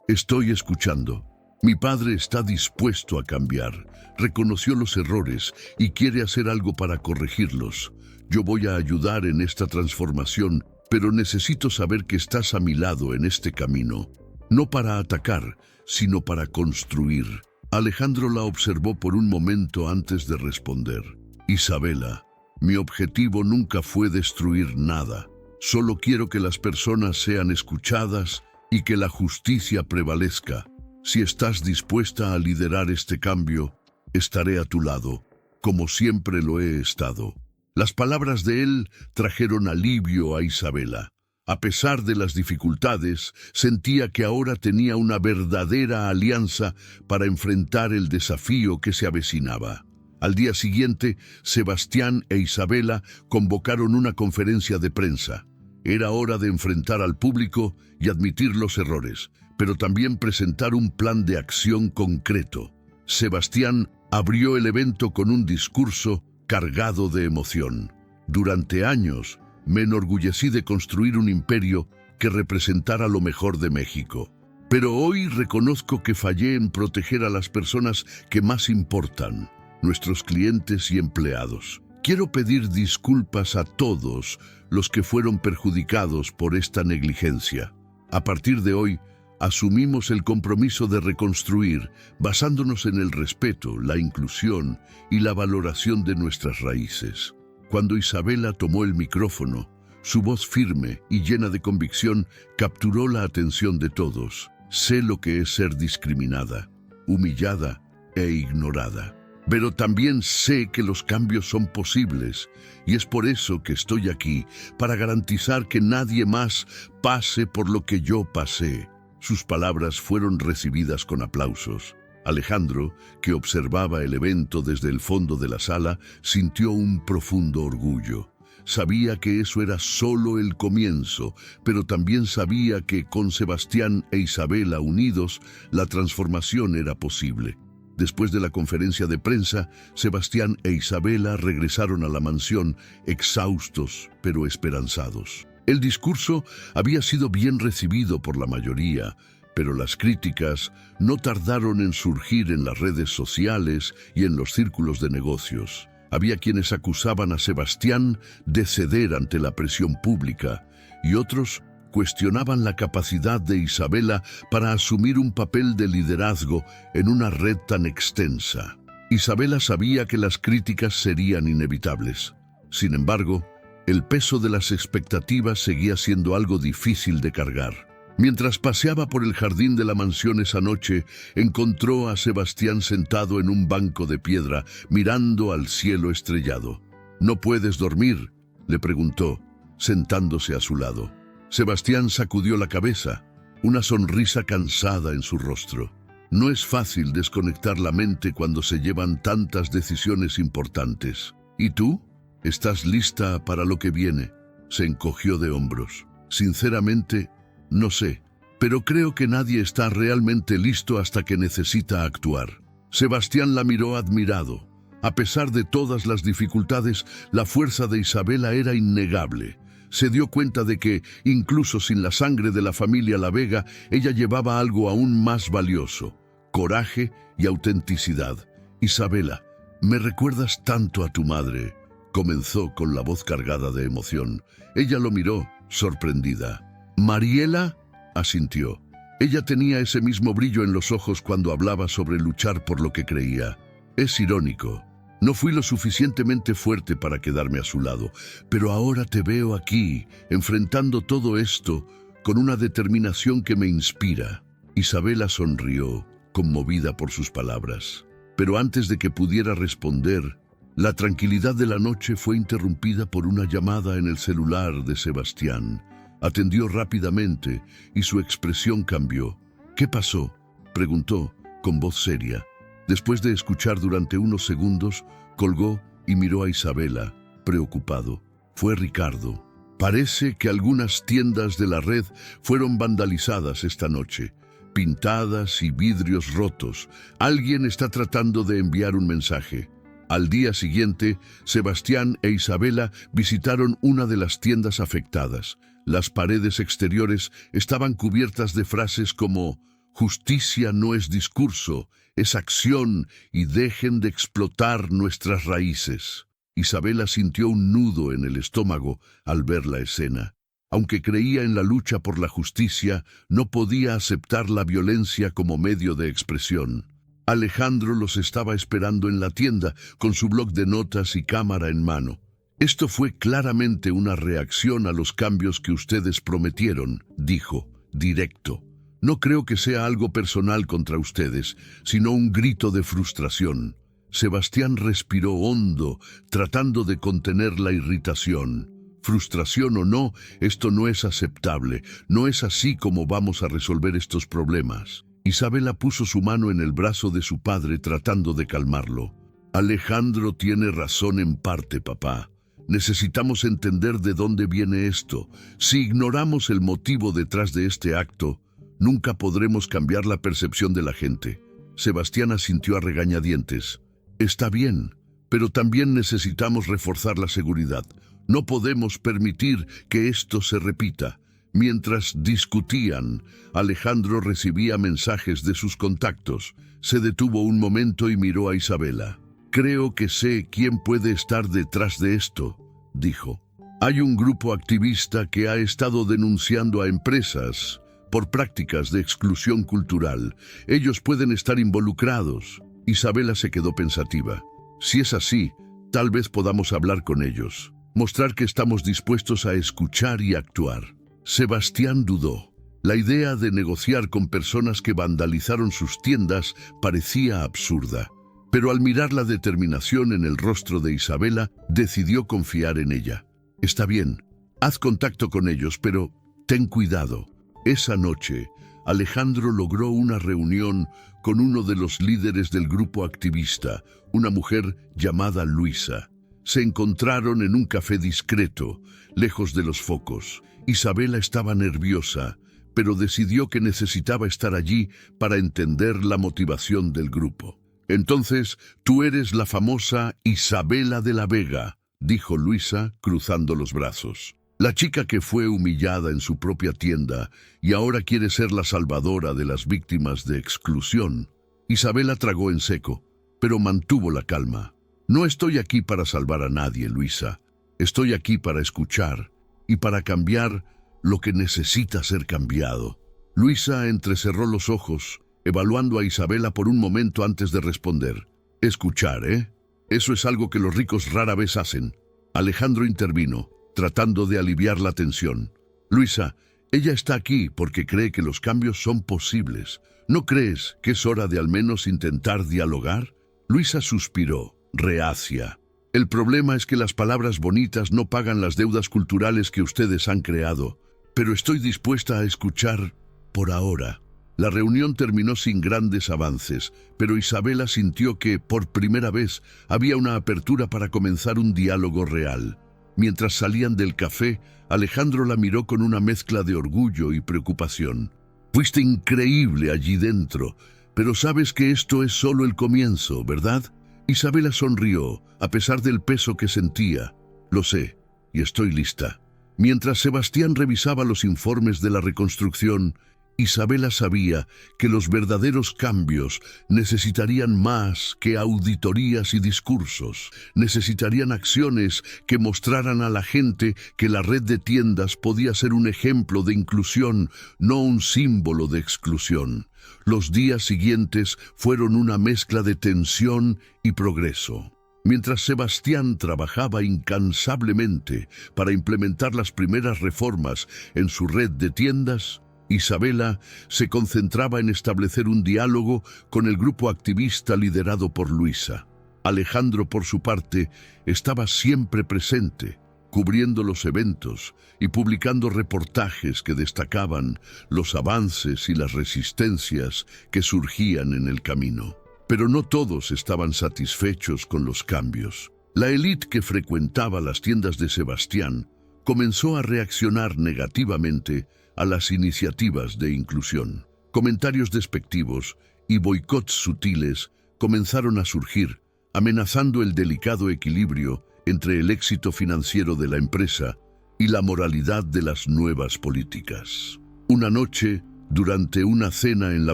[SPEAKER 1] estoy escuchando. Mi padre está dispuesto a cambiar, reconoció los errores y quiere hacer algo para corregirlos. Yo voy a ayudar en esta transformación, pero necesito saber que estás a mi lado en este camino, no para atacar, sino para construir. Alejandro la observó por un momento antes de responder. Isabela, mi objetivo nunca fue destruir nada. Solo quiero que las personas sean escuchadas y que la justicia prevalezca. Si estás dispuesta a liderar este cambio, estaré a tu lado, como siempre lo he estado. Las palabras de él trajeron alivio a Isabela. A pesar de las dificultades, sentía que ahora tenía una verdadera alianza para enfrentar el desafío que se avecinaba. Al día siguiente, Sebastián e Isabela convocaron una conferencia de prensa. Era hora de enfrentar al público y admitir los errores, pero también presentar un plan de acción concreto. Sebastián abrió el evento con un discurso cargado de emoción. Durante años, me enorgullecí de construir un imperio que representara lo mejor de México. Pero hoy reconozco que fallé en proteger a las personas que más importan, nuestros clientes y empleados. Quiero pedir disculpas a todos los que fueron perjudicados por esta negligencia. A partir de hoy, asumimos el compromiso de reconstruir, basándonos en el respeto, la inclusión y la valoración de nuestras raíces. Cuando Isabela tomó el micrófono, su voz firme y llena de convicción capturó la atención de todos. Sé lo que es ser discriminada, humillada e ignorada. Pero también sé que los cambios son posibles, y es por eso que estoy aquí, para garantizar que nadie más pase por lo que yo pasé. Sus palabras fueron recibidas con aplausos. Alejandro, que observaba el evento desde el fondo de la sala, sintió un profundo orgullo. Sabía que eso era solo el comienzo, pero también sabía que con Sebastián e Isabela unidos, la transformación era posible. Después de la conferencia de prensa, Sebastián e Isabela regresaron a la mansión, exhaustos pero esperanzados. El discurso había sido bien recibido por la mayoría, pero las críticas no tardaron en surgir en las redes sociales y en los círculos de negocios. Había quienes acusaban a Sebastián de ceder ante la presión pública y otros cuestionaban la capacidad de Isabela para asumir un papel de liderazgo en una red tan extensa. Isabela sabía que las críticas serían inevitables. Sin embargo, el peso de las expectativas seguía siendo algo difícil de cargar. Mientras paseaba por el jardín de la mansión esa noche, encontró a Sebastián sentado en un banco de piedra, mirando al cielo estrellado. «¿No puedes dormir?», le preguntó, sentándose a su lado. Sebastián sacudió la cabeza, una sonrisa cansada en su rostro. No es fácil desconectar la mente cuando se llevan tantas decisiones importantes. ¿Y tú? ¿Estás lista para lo que viene?, se encogió de hombros. Sinceramente, no sé, pero creo que nadie está realmente listo hasta que necesita actuar. Sebastián la miró admirado. A pesar de todas las dificultades, la fuerza de Isabela era innegable. Se dio cuenta de que, incluso sin la sangre de la familia La Vega, ella llevaba algo aún más valioso: coraje y autenticidad. «Isabela, me recuerdas tanto a tu madre», comenzó con la voz cargada de emoción. Ella lo miró, sorprendida. «¿Mariela?», asintió. Ella tenía ese mismo brillo en los ojos cuando hablaba sobre luchar por lo que creía. «Es irónico. No fui lo suficientemente fuerte para quedarme a su lado, pero ahora te veo aquí, enfrentando todo esto, con una determinación que me inspira». Isabela sonrió, conmovida por sus palabras. Pero antes de que pudiera responder, la tranquilidad de la noche fue interrumpida por una llamada en el celular de Sebastián. Atendió rápidamente y su expresión cambió. «¿Qué pasó?», preguntó, con voz seria. Después de escuchar durante unos segundos, colgó y miró a Isabela, preocupado. Fue Ricardo. «Parece que algunas tiendas de la red fueron vandalizadas esta noche, pintadas y vidrios rotos. Alguien está tratando de enviar un mensaje». Al día siguiente, Sebastián e Isabela visitaron una de las tiendas afectadas. Las paredes exteriores estaban cubiertas de frases como «Justicia no es discurso, es acción y dejen de explotar nuestras raíces». Isabela sintió un nudo en el estómago al ver la escena. Aunque creía en la lucha por la justicia, no podía aceptar la violencia como medio de expresión. Alejandro los estaba esperando en la tienda, con su bloc de notas y cámara en mano. «Esto fue claramente una reacción a los cambios que ustedes prometieron», dijo, directo. «No creo que sea algo personal contra ustedes, sino un grito de frustración». Sebastián respiró hondo, tratando de contener la irritación. Frustración o no, esto no es aceptable. No es así como vamos a resolver estos problemas. Isabela puso su mano en el brazo de su padre tratando de calmarlo. «Alejandro tiene razón en parte, papá. Necesitamos entender de dónde viene esto. Si ignoramos el motivo detrás de este acto, nunca podremos cambiar la percepción de la gente». Sebastián asintió a regañadientes. «Está bien, pero también necesitamos reforzar la seguridad. No podemos permitir que esto se repita». Mientras discutían, Alejandro recibía mensajes de sus contactos. Se detuvo un momento y miró a Isabela. «Creo que sé quién puede estar detrás de esto», dijo. «Hay un grupo activista que ha estado denunciando a empresas por prácticas de exclusión cultural. Ellos pueden estar involucrados». Isabela se quedó pensativa. «Si es así, tal vez podamos hablar con ellos. Mostrar que estamos dispuestos a escuchar y actuar». Sebastián dudó. La idea de negociar con personas que vandalizaron sus tiendas parecía absurda. Pero al mirar la determinación en el rostro de Isabela, decidió confiar en ella. «Está bien, haz contacto con ellos, pero ten cuidado». Esa noche, Alejandro logró una reunión con uno de los líderes del grupo activista, una mujer llamada Luisa. Se encontraron en un café discreto, lejos de los focos. Isabela estaba nerviosa, pero decidió que necesitaba estar allí para entender la motivación del grupo. «Entonces, tú eres la famosa Isabela de la Vega», dijo Luisa, cruzando los brazos. «La chica que fue humillada en su propia tienda y ahora quiere ser la salvadora de las víctimas de exclusión». Isabela tragó en seco, pero mantuvo la calma. «No estoy aquí para salvar a nadie, Luisa. Estoy aquí para escuchar y para cambiar lo que necesita ser cambiado». Luisa entrecerró los ojos, evaluando a Isabela por un momento antes de responder. «Escuchar, ¿eh? Eso es algo que los ricos rara vez hacen». Alejandro intervino, tratando de aliviar la tensión. «Luisa, ella está aquí porque cree que los cambios son posibles. ¿No crees que es hora de al menos intentar dialogar?» Luisa suspiró, reacia. «El problema es que las palabras bonitas no pagan las deudas culturales que ustedes han creado, pero estoy dispuesta a escuchar por ahora». La reunión terminó sin grandes avances, pero Isabela sintió que, por primera vez, había una apertura para comenzar un diálogo real. Mientras salían del café, Alejandro la miró con una mezcla de orgullo y preocupación. «Fuiste increíble allí dentro, pero sabes que esto es solo el comienzo, ¿verdad?» Isabela sonrió, a pesar del peso que sentía. «Lo sé, y estoy lista». Mientras Sebastián revisaba los informes de la reconstrucción, Isabela sabía que los verdaderos cambios necesitarían más que auditorías y discursos. Necesitarían acciones que mostraran a la gente que la red de tiendas podía ser un ejemplo de inclusión, no un símbolo de exclusión. Los días siguientes fueron una mezcla de tensión y progreso. Mientras Sebastián trabajaba incansablemente para implementar las primeras reformas en su red de tiendas, Isabela se concentraba en establecer un diálogo con el grupo activista liderado por Luisa. Alejandro, por su parte, estaba siempre presente, cubriendo los eventos y publicando reportajes que destacaban los avances y las resistencias que surgían en el camino. Pero no todos estaban satisfechos con los cambios. La élite que frecuentaba las tiendas de Sebastián comenzó a reaccionar negativamente a las iniciativas de inclusión. Comentarios despectivos y boicots sutiles comenzaron a surgir, amenazando el delicado equilibrio entre el éxito financiero de la empresa y la moralidad de las nuevas políticas. Una noche, durante una cena en la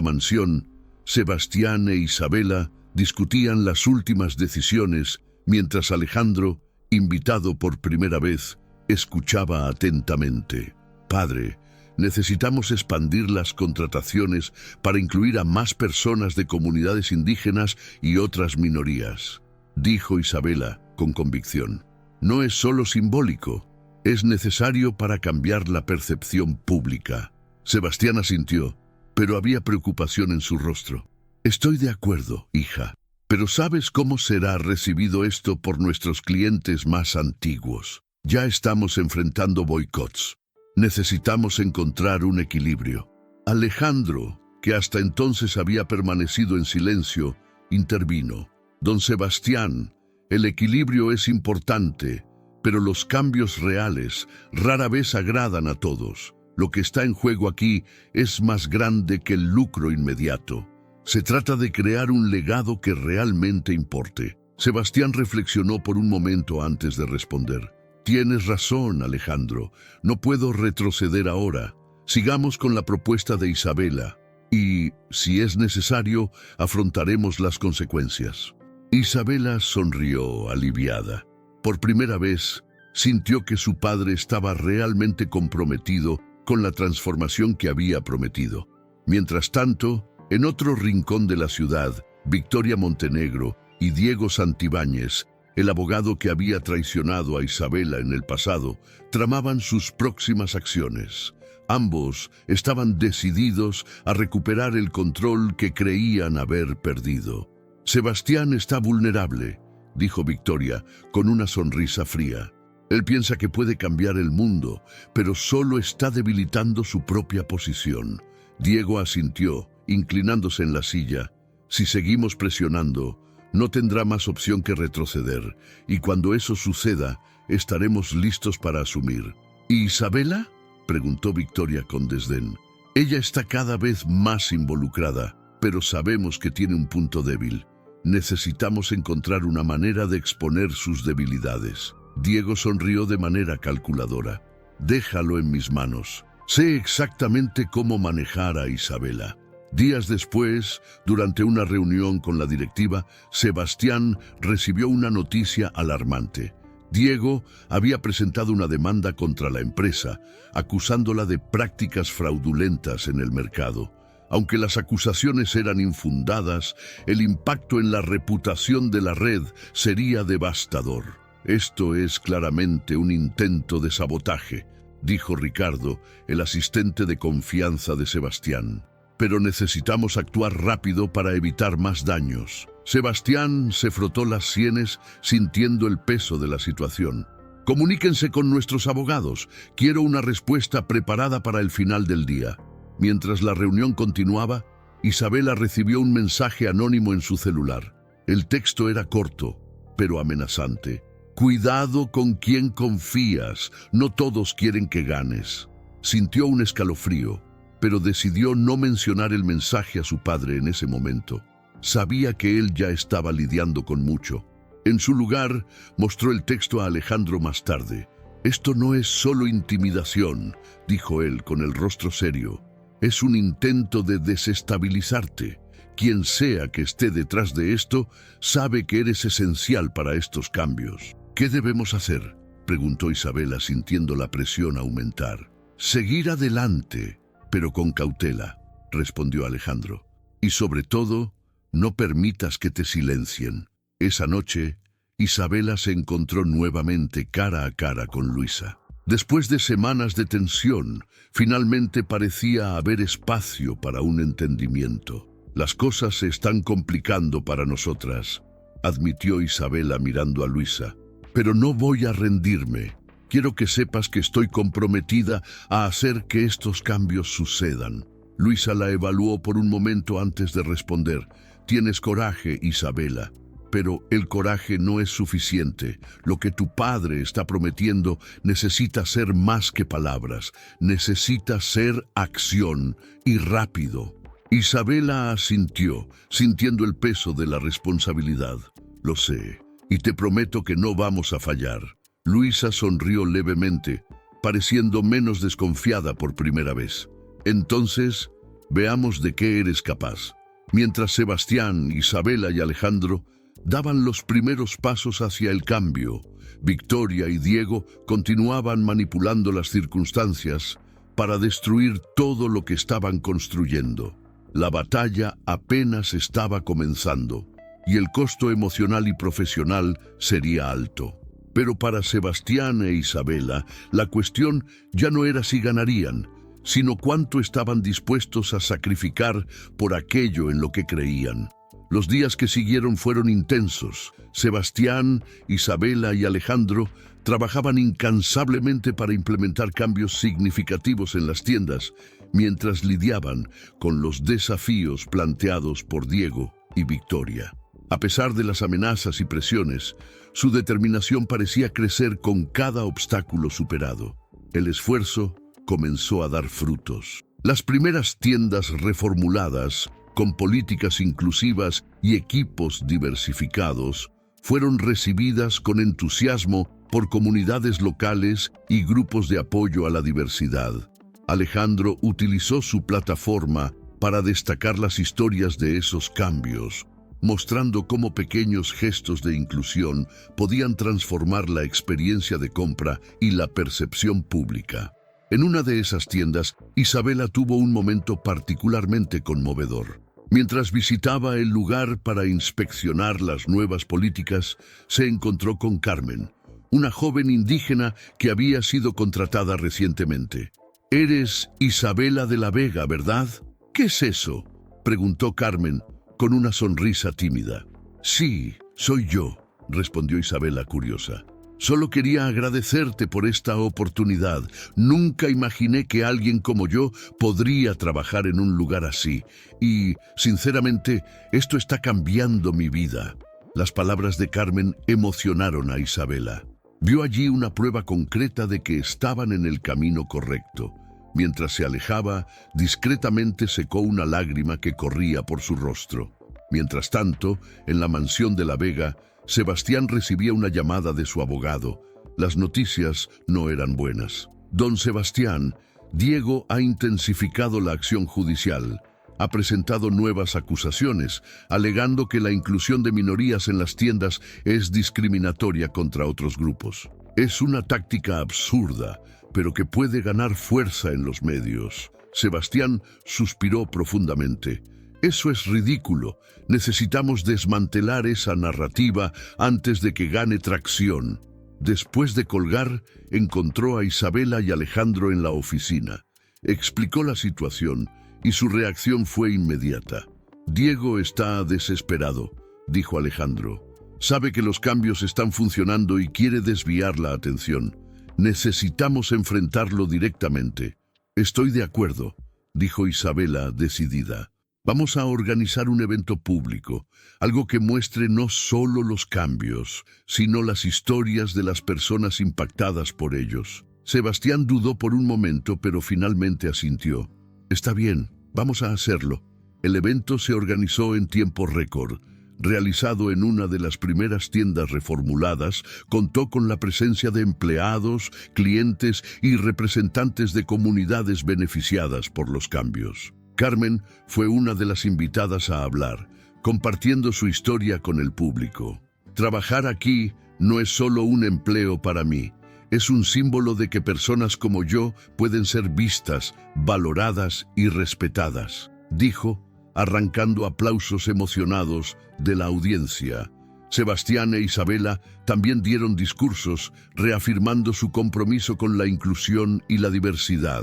[SPEAKER 1] mansión, Sebastián e Isabela discutían las últimas decisiones mientras Alejandro, invitado por primera vez, escuchaba atentamente. «Padre, necesitamos expandir las contrataciones para incluir a más personas de comunidades indígenas y otras minorías», dijo Isabela con convicción. «No es solo simbólico, es necesario para cambiar la percepción pública». Sebastián asintió, pero había preocupación en su rostro. «Estoy de acuerdo, hija, pero ¿sabes cómo será recibido esto por nuestros clientes más antiguos? Ya estamos enfrentando boicots. Necesitamos encontrar un equilibrio». Alejandro, que hasta entonces había permanecido en silencio, intervino. «Don Sebastián, el equilibrio es importante, pero los cambios reales rara vez agradan a todos. Lo que está en juego aquí es más grande que el lucro inmediato. Se trata de crear un legado que realmente importe». Sebastián reflexionó por un momento antes de responder. «Tienes razón, Alejandro. No puedo retroceder ahora. Sigamos con la propuesta de Isabela y, si es necesario, afrontaremos las consecuencias». Isabela sonrió aliviada. Por primera vez, sintió que su padre estaba realmente comprometido con la transformación que había prometido. Mientras tanto, en otro rincón de la ciudad, Victoria Montenegro y Diego Santibáñez, el abogado que había traicionado a Isabela en el pasado, tramaban sus próximas acciones. Ambos estaban decididos a recuperar el control que creían haber perdido. «Sebastián está vulnerable», dijo Victoria con una sonrisa fría. «Él piensa que puede cambiar el mundo, pero solo está debilitando su propia posición». Diego asintió, inclinándose en la silla. «Si seguimos presionando, no tendrá más opción que retroceder, y cuando eso suceda, estaremos listos para asumir». «¿Y Isabela?», preguntó Victoria con desdén. «Ella está cada vez más involucrada, pero sabemos que tiene un punto débil. Necesitamos encontrar una manera de exponer sus debilidades». Diego sonrió de manera calculadora. «Déjalo en mis manos. Sé exactamente cómo manejar a Isabela». Días después, durante una reunión con la directiva, Sebastián recibió una noticia alarmante. Diego había presentado una demanda contra la empresa, acusándola de prácticas fraudulentas en el mercado. Aunque las acusaciones eran infundadas, el impacto en la reputación de la red sería devastador. «Esto es claramente un intento de sabotaje», dijo Ricardo, el asistente de confianza de Sebastián. «Pero necesitamos actuar rápido para evitar más daños». Sebastián se frotó las sienes sintiendo el peso de la situación. «Comuníquense con nuestros abogados. Quiero una respuesta preparada para el final del día». Mientras la reunión continuaba, Isabela recibió un mensaje anónimo en su celular. El texto era corto, pero amenazante. «Cuidado con quién confías. No todos quieren que ganes». Sintió un escalofrío, pero decidió no mencionar el mensaje a su padre en ese momento. Sabía que él ya estaba lidiando con mucho. En su lugar, mostró el texto a Alejandro más tarde. «Esto no es solo intimidación», dijo él con el rostro serio. «Es un intento de desestabilizarte. Quien sea que esté detrás de esto, sabe que eres esencial para estos cambios». «¿Qué debemos hacer?», preguntó Isabela sintiendo la presión aumentar. «Seguir adelante, pero con cautela», respondió Alejandro. «Y sobre todo, no permitas que te silencien». Esa noche, Isabela se encontró nuevamente cara a cara con Luisa. Después de semanas de tensión, finalmente parecía haber espacio para un entendimiento. «Las cosas se están complicando para nosotras», admitió Isabela mirando a Luisa. «Pero no voy a rendirme. Quiero que sepas que estoy comprometida a hacer que estos cambios sucedan». Luisa la evaluó por un momento antes de responder. «Tienes coraje, Isabela, pero el coraje no es suficiente. Lo que tu padre está prometiendo necesita ser más que palabras. Necesita ser acción, y rápido». Isabela asintió, sintiendo el peso de la responsabilidad. Lo sé, y te prometo que no vamos a fallar. Luisa sonrió levemente, pareciendo menos desconfiada por primera vez. Entonces, veamos de qué eres capaz. Mientras Sebastián, Isabela y Alejandro daban los primeros pasos hacia el cambio, Victoria y Diego continuaban manipulando las circunstancias para destruir todo lo que estaban construyendo. La batalla apenas estaba comenzando, y el costo emocional y profesional sería alto. Pero para Sebastián e Isabela, la cuestión ya no era si ganarían, sino cuánto estaban dispuestos a sacrificar por aquello en lo que creían. Los días que siguieron fueron intensos. Sebastián, Isabela y Alejandro trabajaban incansablemente para implementar cambios significativos en las tiendas, mientras lidiaban con los desafíos planteados por Diego y Victoria. A pesar de las amenazas y presiones, su determinación parecía crecer con cada obstáculo superado. El esfuerzo comenzó a dar frutos. Las primeras tiendas reformuladas, con políticas inclusivas y equipos diversificados, fueron recibidas con entusiasmo por comunidades locales y grupos de apoyo a la diversidad. Alejandro utilizó su plataforma para destacar las historias de esos cambios, mostrando cómo pequeños gestos de inclusión podían transformar la experiencia de compra y la percepción pública. En una de esas tiendas, Isabela tuvo un momento particularmente conmovedor. Mientras visitaba el lugar para inspeccionar las nuevas políticas, se encontró con Carmen, una joven indígena que había sido contratada recientemente. «Eres Isabela de la Vega, ¿verdad? ¿Qué es eso?», preguntó Carmen, con una sonrisa tímida. «Sí, soy yo», respondió Isabela curiosa. «Solo quería agradecerte por esta oportunidad. Nunca imaginé que alguien como yo podría trabajar en un lugar así. Y, sinceramente, esto está cambiando mi vida». Las palabras de Carmen emocionaron a Isabela. Vio allí una prueba concreta de que estaban en el camino correcto. Mientras se alejaba, discretamente secó una lágrima que corría por su rostro. Mientras tanto, en la mansión de la Vega, Sebastián recibía una llamada de su abogado. Las noticias no eran buenas. «Don Sebastián, Diego ha intensificado la acción judicial. Ha presentado nuevas acusaciones, alegando que la inclusión de minorías en las tiendas es discriminatoria contra otros grupos. Es una táctica absurda, pero que puede ganar fuerza en los medios». Sebastián suspiró profundamente. «Eso es ridículo. Necesitamos desmantelar esa narrativa antes de que gane tracción». Después de colgar, encontró a Isabela y Alejandro en la oficina. Explicó la situación y su reacción fue inmediata. «Diego está desesperado», dijo Alejandro. «Sabe que los cambios están funcionando y quiere desviar la atención. Necesitamos enfrentarlo directamente». «Estoy de acuerdo», dijo Isabela decidida. «Vamos a organizar un evento público, algo que muestre no solo los cambios, sino las historias de las personas impactadas por ellos». Sebastián dudó por un momento, pero finalmente asintió. «Está bien, vamos a hacerlo». El evento se organizó en tiempo récord. Realizado en una de las primeras tiendas reformuladas, contó con la presencia de empleados, clientes y representantes de comunidades beneficiadas por los cambios. Carmen fue una de las invitadas a hablar, compartiendo su historia con el público. «Trabajar aquí no es solo un empleo para mí. Es un símbolo de que personas como yo pueden ser vistas, valoradas y respetadas», dijo, arrancando aplausos emocionados de la audiencia. Sebastián e Isabela también dieron discursos, reafirmando su compromiso con la inclusión y la diversidad.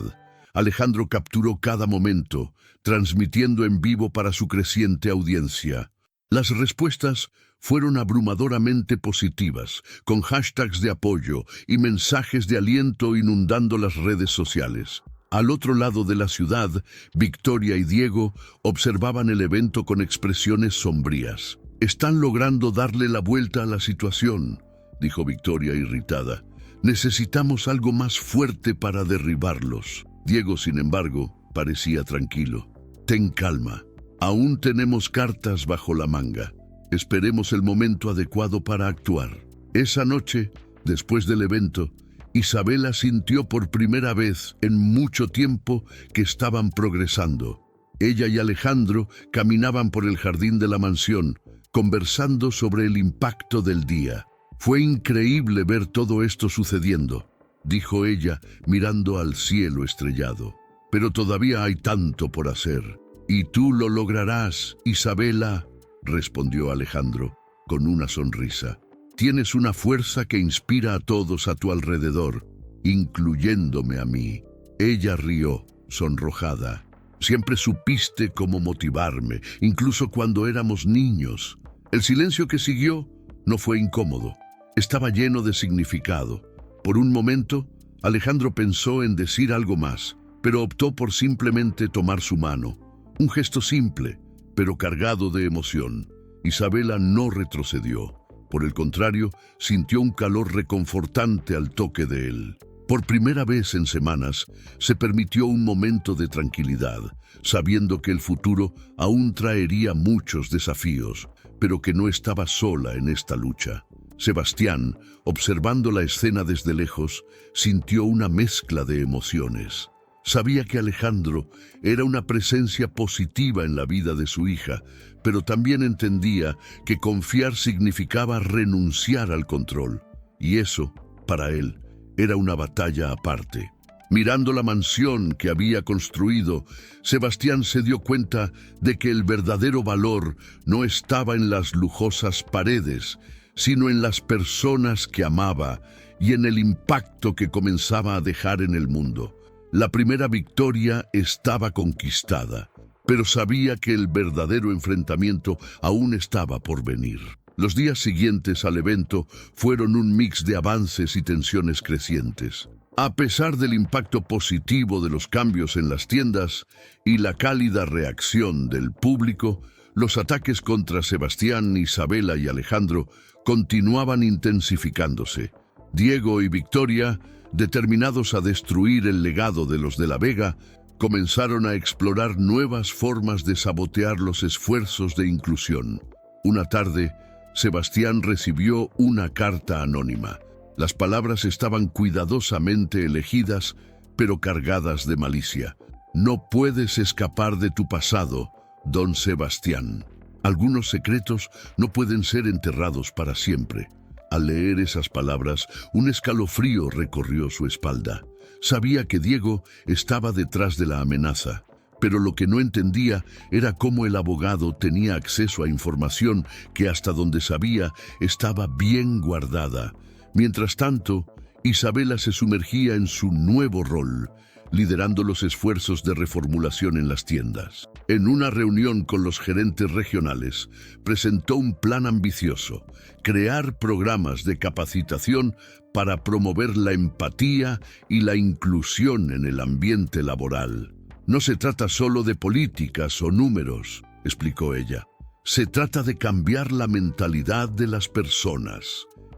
[SPEAKER 1] Alejandro capturó cada momento, transmitiendo en vivo para su creciente audiencia. Las respuestas fueron abrumadoramente positivas, con hashtags de apoyo y mensajes de aliento inundando las redes sociales. Al otro lado de la ciudad, Victoria y Diego observaban el evento con expresiones sombrías. «Están logrando darle la vuelta a la situación», dijo Victoria irritada. «Necesitamos algo más fuerte para derribarlos». Diego, sin embargo, parecía tranquilo. «Ten calma. Aún tenemos cartas bajo la manga». Esperemos el momento adecuado para actuar. Esa noche, después del evento, Isabela sintió por primera vez en mucho tiempo que estaban progresando. Ella y Alejandro caminaban por el jardín de la mansión, conversando sobre el impacto del día. «Fue increíble ver todo esto sucediendo», dijo ella, mirando al cielo estrellado. «Pero todavía hay tanto por hacer. Y tú lo lograrás, Isabela», respondió Alejandro, con una sonrisa. «Tienes una fuerza que inspira a todos a tu alrededor, incluyéndome a mí». Ella rió, sonrojada. «Siempre supiste cómo motivarme, incluso cuando éramos niños». El silencio que siguió no fue incómodo. Estaba lleno de significado. Por un momento, Alejandro pensó en decir algo más, pero optó por simplemente tomar su mano. Un gesto simple, pero cargado de emoción. Isabela no retrocedió. Por el contrario, sintió un calor reconfortante al toque de él. Por primera vez en semanas, se permitió un momento de tranquilidad, sabiendo que el futuro aún traería muchos desafíos, pero que no estaba sola en esta lucha. Sebastián, observando la escena desde lejos, sintió una mezcla de emociones. Sabía que Alejandro era una presencia positiva en la vida de su hija, pero también entendía que confiar significaba renunciar al control. Y eso, para él, era una batalla aparte. Mirando la mansión que había construido, Sebastián se dio cuenta de que el verdadero valor no estaba en las lujosas paredes, sino en las personas que amaba y en el impacto que comenzaba a dejar en el mundo. La primera victoria estaba conquistada, pero sabía que el verdadero enfrentamiento aún estaba por venir. Los días siguientes al evento fueron un mix de avances y tensiones crecientes. A pesar del impacto positivo de los cambios en las tiendas y la cálida reacción del público, los ataques contra Sebastián, Isabela y Alejandro continuaban intensificándose. Diego y Victoria, determinados a destruir el legado de los de la Vega, comenzaron a explorar nuevas formas de sabotear los esfuerzos de inclusión. Una tarde, Sebastián recibió una carta anónima. Las palabras estaban cuidadosamente elegidas, pero cargadas de malicia. «No puedes escapar de tu pasado, don Sebastián. Algunos secretos no pueden ser enterrados para siempre». Al leer esas palabras, un escalofrío recorrió su espalda. Sabía que Diego estaba detrás de la amenaza, pero lo que no entendía era cómo el abogado tenía acceso a información que, hasta donde sabía, estaba bien guardada. Mientras tanto, Isabela se sumergía en su nuevo rol, liderando los esfuerzos de reformulación en las tiendas. En una reunión con los gerentes regionales, presentó un plan ambicioso: crear programas de capacitación para promover la empatía y la inclusión en el ambiente laboral. «No se trata solo de políticas o números», explicó ella. «Se trata de cambiar la mentalidad de las personas.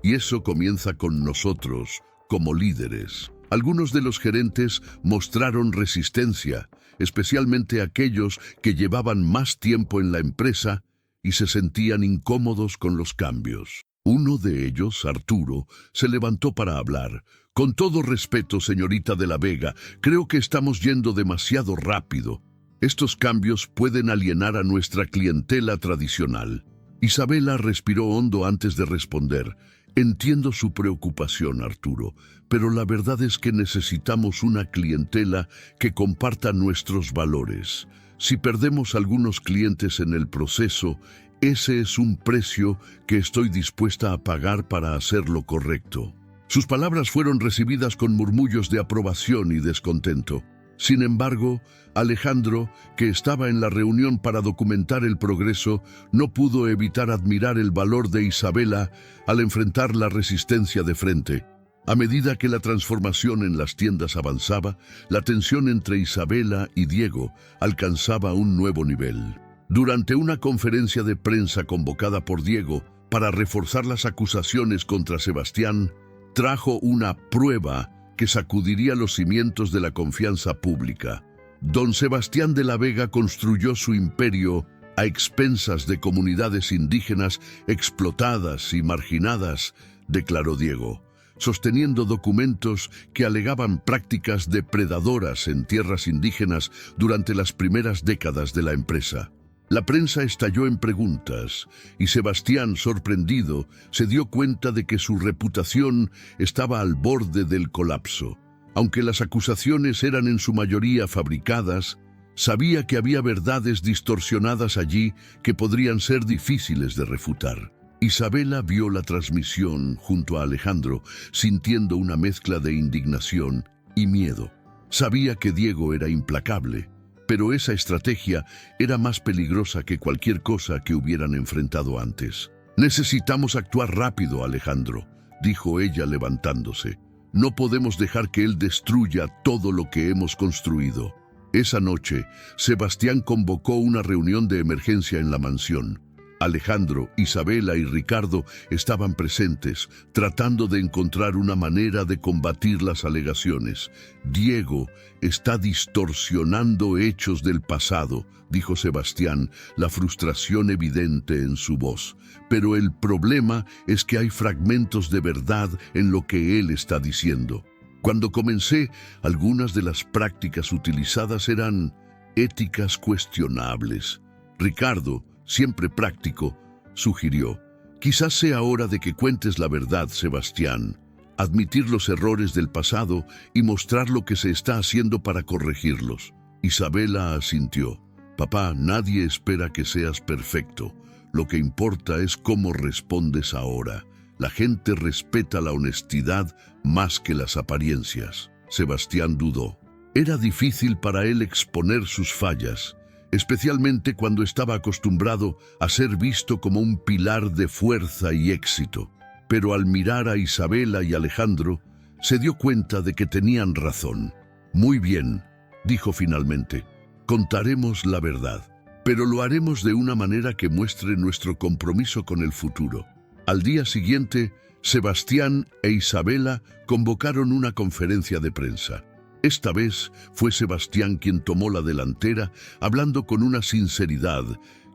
[SPEAKER 1] Y eso comienza con nosotros, como líderes». Algunos de los gerentes mostraron resistencia, especialmente aquellos que llevaban más tiempo en la empresa y se sentían incómodos con los cambios. Uno de ellos, Arturo, se levantó para hablar. «Con todo respeto, señorita de la Vega, creo que estamos yendo demasiado rápido. Estos cambios pueden alienar a nuestra clientela tradicional». Isabela respiró hondo antes de responder. «Entiendo su preocupación, Arturo, pero la verdad es que necesitamos una clientela que comparta nuestros valores. Si perdemos algunos clientes en el proceso, ese es un precio que estoy dispuesta a pagar para hacer lo correcto». Sus palabras fueron recibidas con murmullos de aprobación y descontento. Sin embargo, Alejandro, que estaba en la reunión para documentar el progreso, no pudo evitar admirar el valor de Isabela al enfrentar la resistencia de frente. A medida que la transformación en las tiendas avanzaba, la tensión entre Isabela y Diego alcanzaba un nuevo nivel. Durante una conferencia de prensa convocada por Diego para reforzar las acusaciones contra Sebastián, trajo una prueba que sacudiría los cimientos de la confianza pública. Don Sebastián de la Vega construyó su imperio a expensas de comunidades indígenas explotadas y marginadas, declaró Diego, sosteniendo documentos que alegaban prácticas depredadoras en tierras indígenas durante las primeras décadas de la empresa. La prensa estalló en preguntas y Sebastián, sorprendido, se dio cuenta de que su reputación estaba al borde del colapso. Aunque las acusaciones eran en su mayoría fabricadas, sabía que había verdades distorsionadas allí que podrían ser difíciles de refutar. Isabela vio la transmisión junto a Alejandro, sintiendo una mezcla de indignación y miedo. Sabía que Diego era implacable, pero esa estrategia era más peligrosa que cualquier cosa que hubieran enfrentado antes. «Necesitamos actuar rápido, Alejandro», dijo ella levantándose. «No podemos dejar que él destruya todo lo que hemos construido». Esa noche, Sebastián convocó una reunión de emergencia en la mansión. Alejandro, Isabela y Ricardo estaban presentes, tratando de encontrar una manera de combatir las alegaciones. «Diego está distorsionando hechos del pasado», dijo Sebastián, la frustración evidente en su voz. «Pero el problema es que hay fragmentos de verdad en lo que él está diciendo. Cuando comencé, algunas de las prácticas utilizadas eran éticas cuestionables». Ricardo, siempre práctico, sugirió: «Quizás sea hora de que cuentes la verdad, Sebastián, admitir los errores del pasado y mostrar lo que se está haciendo para corregirlos». Isabela asintió. «Papá, nadie espera que seas perfecto. Lo que importa es cómo respondes ahora. La gente respeta la honestidad más que las apariencias». Sebastián dudó. Era difícil para él exponer sus fallas, especialmente cuando estaba acostumbrado a ser visto como un pilar de fuerza y éxito. Pero al mirar a Isabela y Alejandro, se dio cuenta de que tenían razón. «Muy bien», dijo finalmente, «contaremos la verdad, pero lo haremos de una manera que muestre nuestro compromiso con el futuro». Al día siguiente, Sebastián e Isabela convocaron una conferencia de prensa. Esta vez fue Sebastián quien tomó la delantera, hablando con una sinceridad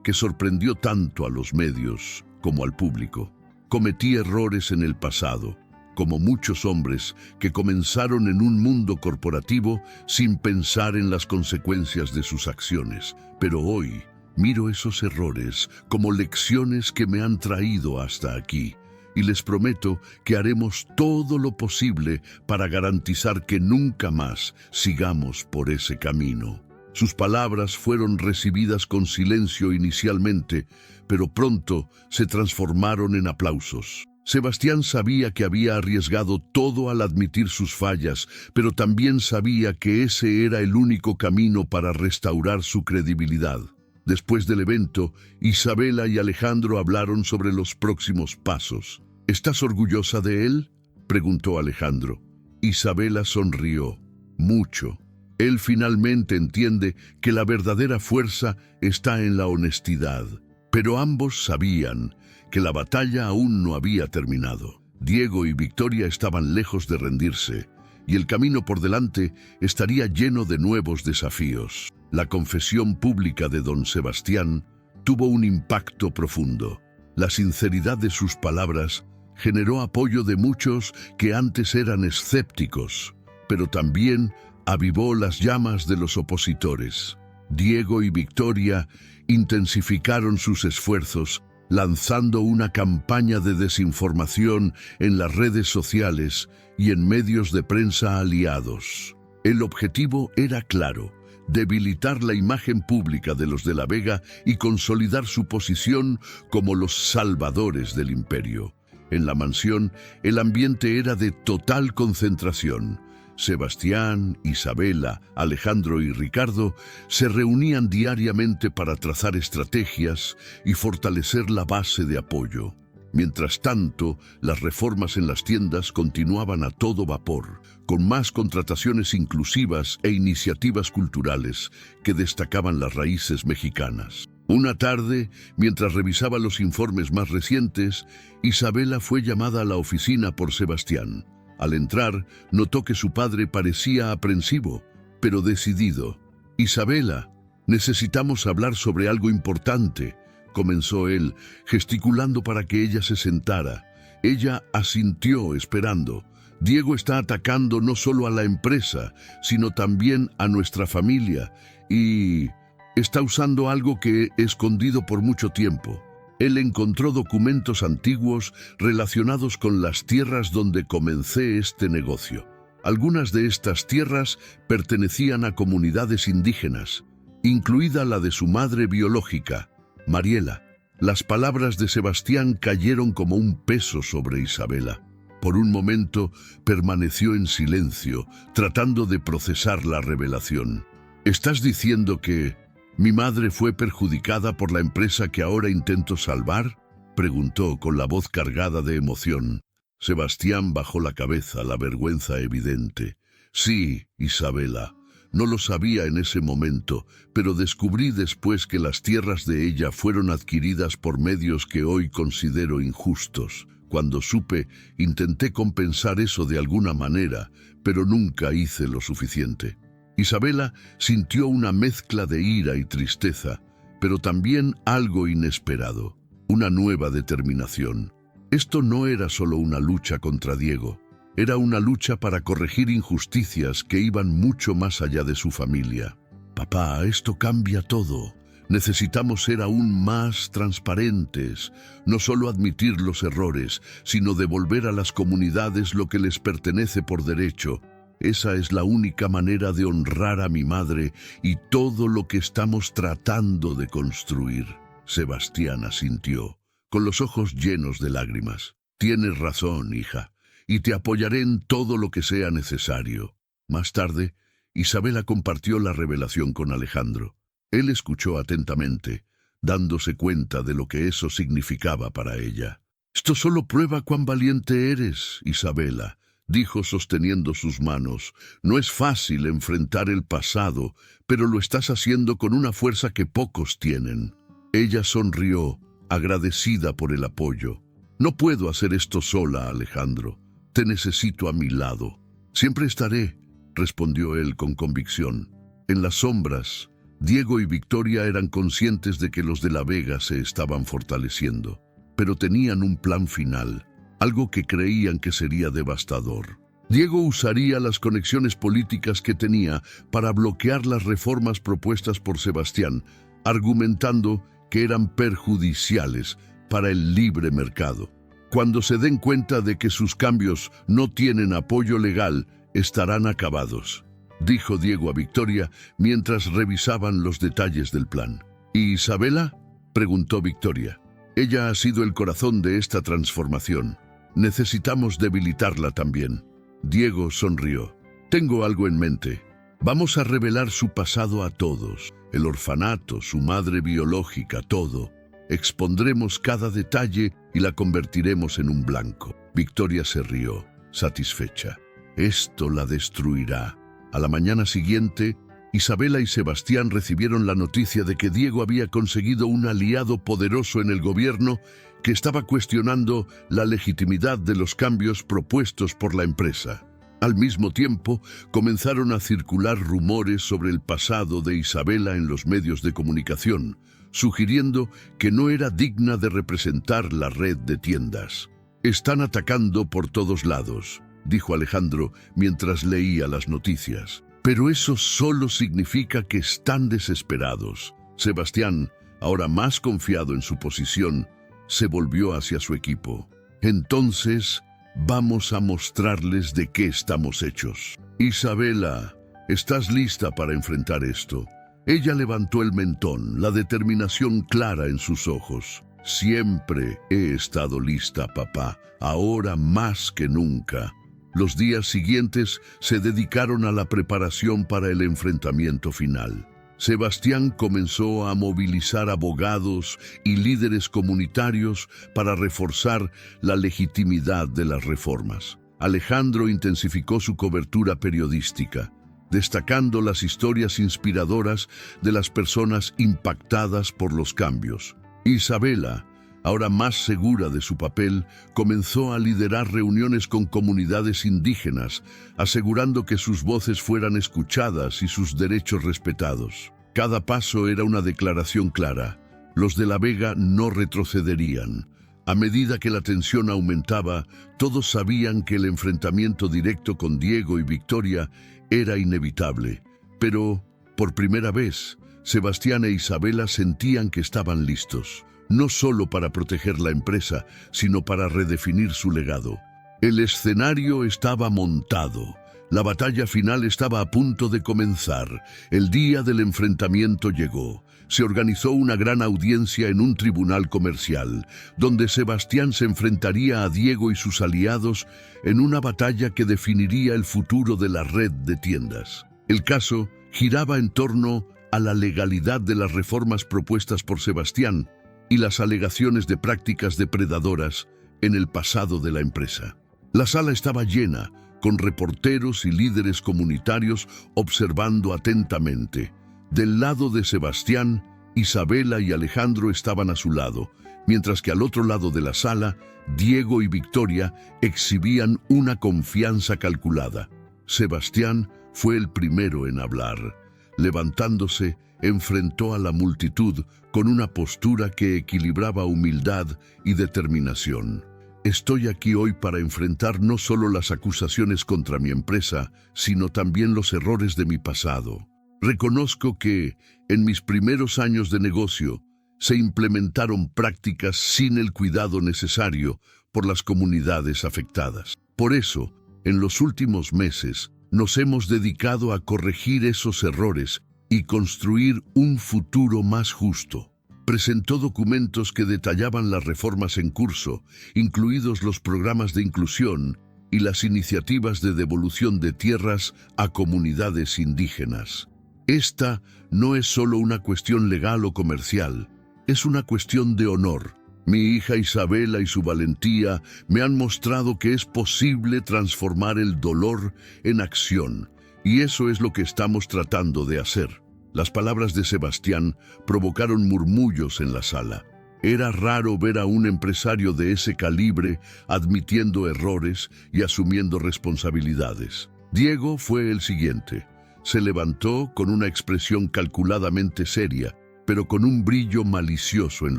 [SPEAKER 1] que sorprendió tanto a los medios como al público. «Cometí errores en el pasado, como muchos hombres que comenzaron en un mundo corporativo sin pensar en las consecuencias de sus acciones. Pero hoy miro esos errores como lecciones que me han traído hasta aquí. Y les prometo que haremos todo lo posible para garantizar que nunca más sigamos por ese camino». Sus palabras fueron recibidas con silencio inicialmente, pero pronto se transformaron en aplausos. Sebastián sabía que había arriesgado todo al admitir sus fallas, pero también sabía que ese era el único camino para restaurar su credibilidad. Después del evento, Isabela y Alejandro hablaron sobre los próximos pasos. «¿Estás orgullosa de él?», preguntó Alejandro. Isabela sonrió. «Mucho. Él finalmente entiende que la verdadera fuerza está en la honestidad». Pero ambos sabían que la batalla aún no había terminado. Diego y Victoria estaban lejos de rendirse, y el camino por delante estaría lleno de nuevos desafíos. La confesión pública de don Sebastián tuvo un impacto profundo. La sinceridad de sus palabras generó apoyo de muchos que antes eran escépticos, pero también avivó las llamas de los opositores. Diego y Victoria intensificaron sus esfuerzos, lanzando una campaña de desinformación en las redes sociales y en medios de prensa aliados. El objetivo era claro: debilitar la imagen pública de los de la Vega y consolidar su posición como los salvadores del imperio. En la mansión, el ambiente era de total concentración. Sebastián, Isabela, Alejandro y Ricardo se reunían diariamente para trazar estrategias y fortalecer la base de apoyo. Mientras tanto, las reformas en las tiendas continuaban a todo vapor, con más contrataciones inclusivas e iniciativas culturales que destacaban las raíces mexicanas. Una tarde, mientras revisaba los informes más recientes, Isabela fue llamada a la oficina por Sebastián. Al entrar, notó que su padre parecía aprensivo, pero decidido. «Isabela», Necesitamos hablar sobre algo importante, comenzó él, gesticulando para que ella se sentara. Ella asintió, esperando. Diego está atacando no solo a la empresa, sino también a nuestra familia, y está usando algo que he escondido por mucho tiempo. Él encontró documentos antiguos relacionados con las tierras donde comencé este negocio. Algunas de estas tierras pertenecían a comunidades indígenas, incluida la de su madre biológica, Mariela. Las palabras de Sebastián cayeron como un peso sobre Isabela. Por un momento permaneció en silencio, tratando de procesar la revelación. ¿Estás diciendo que mi madre fue perjudicada por la empresa que ahora intento salvar?, preguntó con la voz cargada de emoción. Sebastián bajó la cabeza, la vergüenza evidente. Sí, Isabela. No lo sabía en ese momento, pero descubrí después que las tierras de ella fueron adquiridas por medios que hoy considero injustos. Cuando supe, intenté compensar eso de alguna manera, pero nunca hice lo suficiente. Isabela sintió una mezcla de ira y tristeza, pero también algo inesperado, una nueva determinación. Esto no era solo una lucha contra Diego. Era una lucha para corregir injusticias que iban mucho más allá de su familia. Papá, esto cambia todo. Necesitamos ser aún más transparentes, no solo admitir los errores, sino devolver a las comunidades lo que les pertenece por derecho. Esa es la única manera de honrar a mi madre y todo lo que estamos tratando de construir. Sebastián asintió, con los ojos llenos de lágrimas. Tienes razón, hija, y te apoyaré en todo lo que sea necesario. Más tarde, Isabela compartió la revelación con Alejandro. Él escuchó atentamente, dándose cuenta de lo que eso significaba para ella. Esto solo prueba cuán valiente eres, Isabela, dijo sosteniendo sus manos. No es fácil enfrentar el pasado, pero lo estás haciendo con una fuerza que pocos tienen. Ella sonrió, agradecida por el apoyo. No puedo hacer esto sola, Alejandro. Te necesito a mi lado. Siempre estaré, respondió él con convicción. En las sombras, Diego y Victoria eran conscientes de que los de La Vega se estaban fortaleciendo, pero tenían un plan final, algo que creían que sería devastador. Diego usaría las conexiones políticas que tenía para bloquear las reformas propuestas por Sebastián, argumentando que eran perjudiciales para el libre mercado. Cuando se den cuenta de que sus cambios no tienen apoyo legal, estarán acabados, dijo Diego a Victoria mientras revisaban los detalles del plan. ¿Y Isabela?, preguntó Victoria. Ella ha sido el corazón de esta transformación. Necesitamos debilitarla también. Diego sonrió. Tengo algo en mente. Vamos a revelar su pasado a todos. El orfanato, su madre biológica, todo. Expondremos cada detalle y la convertiremos en un blanco. Victoria se rió, satisfecha. Esto la destruirá. A la mañana siguiente, Isabela y Sebastián recibieron la noticia de que Diego había conseguido un aliado poderoso en el gobierno que estaba cuestionando la legitimidad de los cambios propuestos por la empresa. Al mismo tiempo, comenzaron a circular rumores sobre el pasado de Isabela en los medios de comunicación, sugiriendo que no era digna de representar la red de tiendas. Están atacando por todos lados, dijo Alejandro mientras leía las noticias. Pero eso solo significa que están desesperados. Sebastián, ahora más confiado en su posición, se volvió hacia su equipo. Entonces, vamos a mostrarles de qué estamos hechos. Isabela, ¿estás lista para enfrentar esto? Ella levantó el mentón, la determinación clara en sus ojos. Siempre he estado lista, papá, ahora más que nunca. Los días siguientes se dedicaron a la preparación para el enfrentamiento final. Sebastián comenzó a movilizar abogados y líderes comunitarios para reforzar la legitimidad de las reformas. Alejandro intensificó su cobertura periodística, destacando las historias inspiradoras de las personas impactadas por los cambios. Isabela, ahora más segura de su papel, comenzó a liderar reuniones con comunidades indígenas, asegurando que sus voces fueran escuchadas y sus derechos respetados. Cada paso era una declaración clara. Los de la Vega no retrocederían. A medida que la tensión aumentaba, todos sabían que el enfrentamiento directo con Diego y Victoria era inevitable. Pero, por primera vez, Sebastián e Isabela sentían que estaban listos, no solo para proteger la empresa, sino para redefinir su legado. El escenario estaba montado. La batalla final estaba a punto de comenzar. El día del enfrentamiento llegó. Se organizó una gran audiencia en un tribunal comercial, donde Sebastián se enfrentaría a Diego y sus aliados en una batalla que definiría el futuro de la red de tiendas. El caso giraba en torno a la legalidad de las reformas propuestas por Sebastián y las alegaciones de prácticas depredadoras en el pasado de la empresa. La sala estaba llena, con reporteros y líderes comunitarios observando atentamente. Del lado de Sebastián, Isabela y Alejandro estaban a su lado, mientras que al otro lado de la sala, Diego y Victoria exhibían una confianza calculada. Sebastián fue el primero en hablar. Levantándose, enfrentó a la multitud con una postura que equilibraba humildad y determinación. Estoy aquí hoy para enfrentar no solo las acusaciones contra mi empresa, sino también los errores de mi pasado. Reconozco que, en mis primeros años de negocio, se implementaron prácticas sin el cuidado necesario por las comunidades afectadas. Por eso, en los últimos meses, nos hemos dedicado a corregir esos errores y construir un futuro más justo. Presentó documentos que detallaban las reformas en curso, incluidos los programas de inclusión y las iniciativas de devolución de tierras a comunidades indígenas. Esta no es solo una cuestión legal o comercial, es una cuestión de honor. Mi hija Isabela y su valentía me han mostrado que es posible transformar el dolor en acción, y eso es lo que estamos tratando de hacer. Las palabras de Sebastián provocaron murmullos en la sala. Era raro ver a un empresario de ese calibre admitiendo errores y asumiendo responsabilidades. Diego fue el siguiente. Se levantó con una expresión calculadamente seria, pero con un brillo malicioso en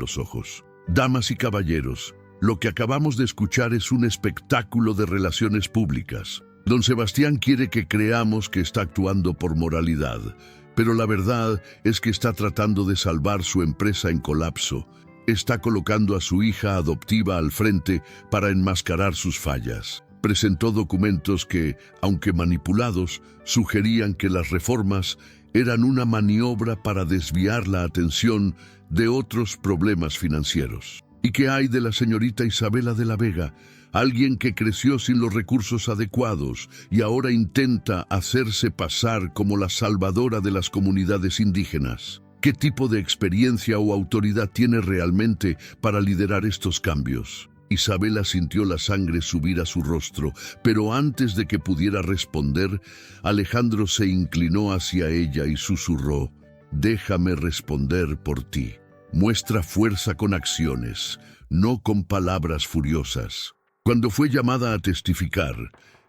[SPEAKER 1] los ojos. Damas y caballeros, lo que acabamos de escuchar es un espectáculo de relaciones públicas. Don Sebastián quiere que creamos que está actuando por moralidad, pero la verdad es que está tratando de salvar su empresa en colapso. Está colocando a su hija adoptiva al frente para enmascarar sus fallas. Presentó documentos que, aunque manipulados, sugerían que las reformas eran una maniobra para desviar la atención de otros problemas financieros. ¿Y qué hay de la señorita Isabela de la Vega? Alguien que creció sin los recursos adecuados y ahora intenta hacerse pasar como la salvadora de las comunidades indígenas. ¿Qué tipo de experiencia o autoridad tiene realmente para liderar estos cambios? Isabela sintió la sangre subir a su rostro, pero antes de que pudiera responder, Alejandro se inclinó hacia ella y susurró: «Déjame responder por ti. Muestra fuerza con acciones, no con palabras furiosas». Cuando fue llamada a testificar,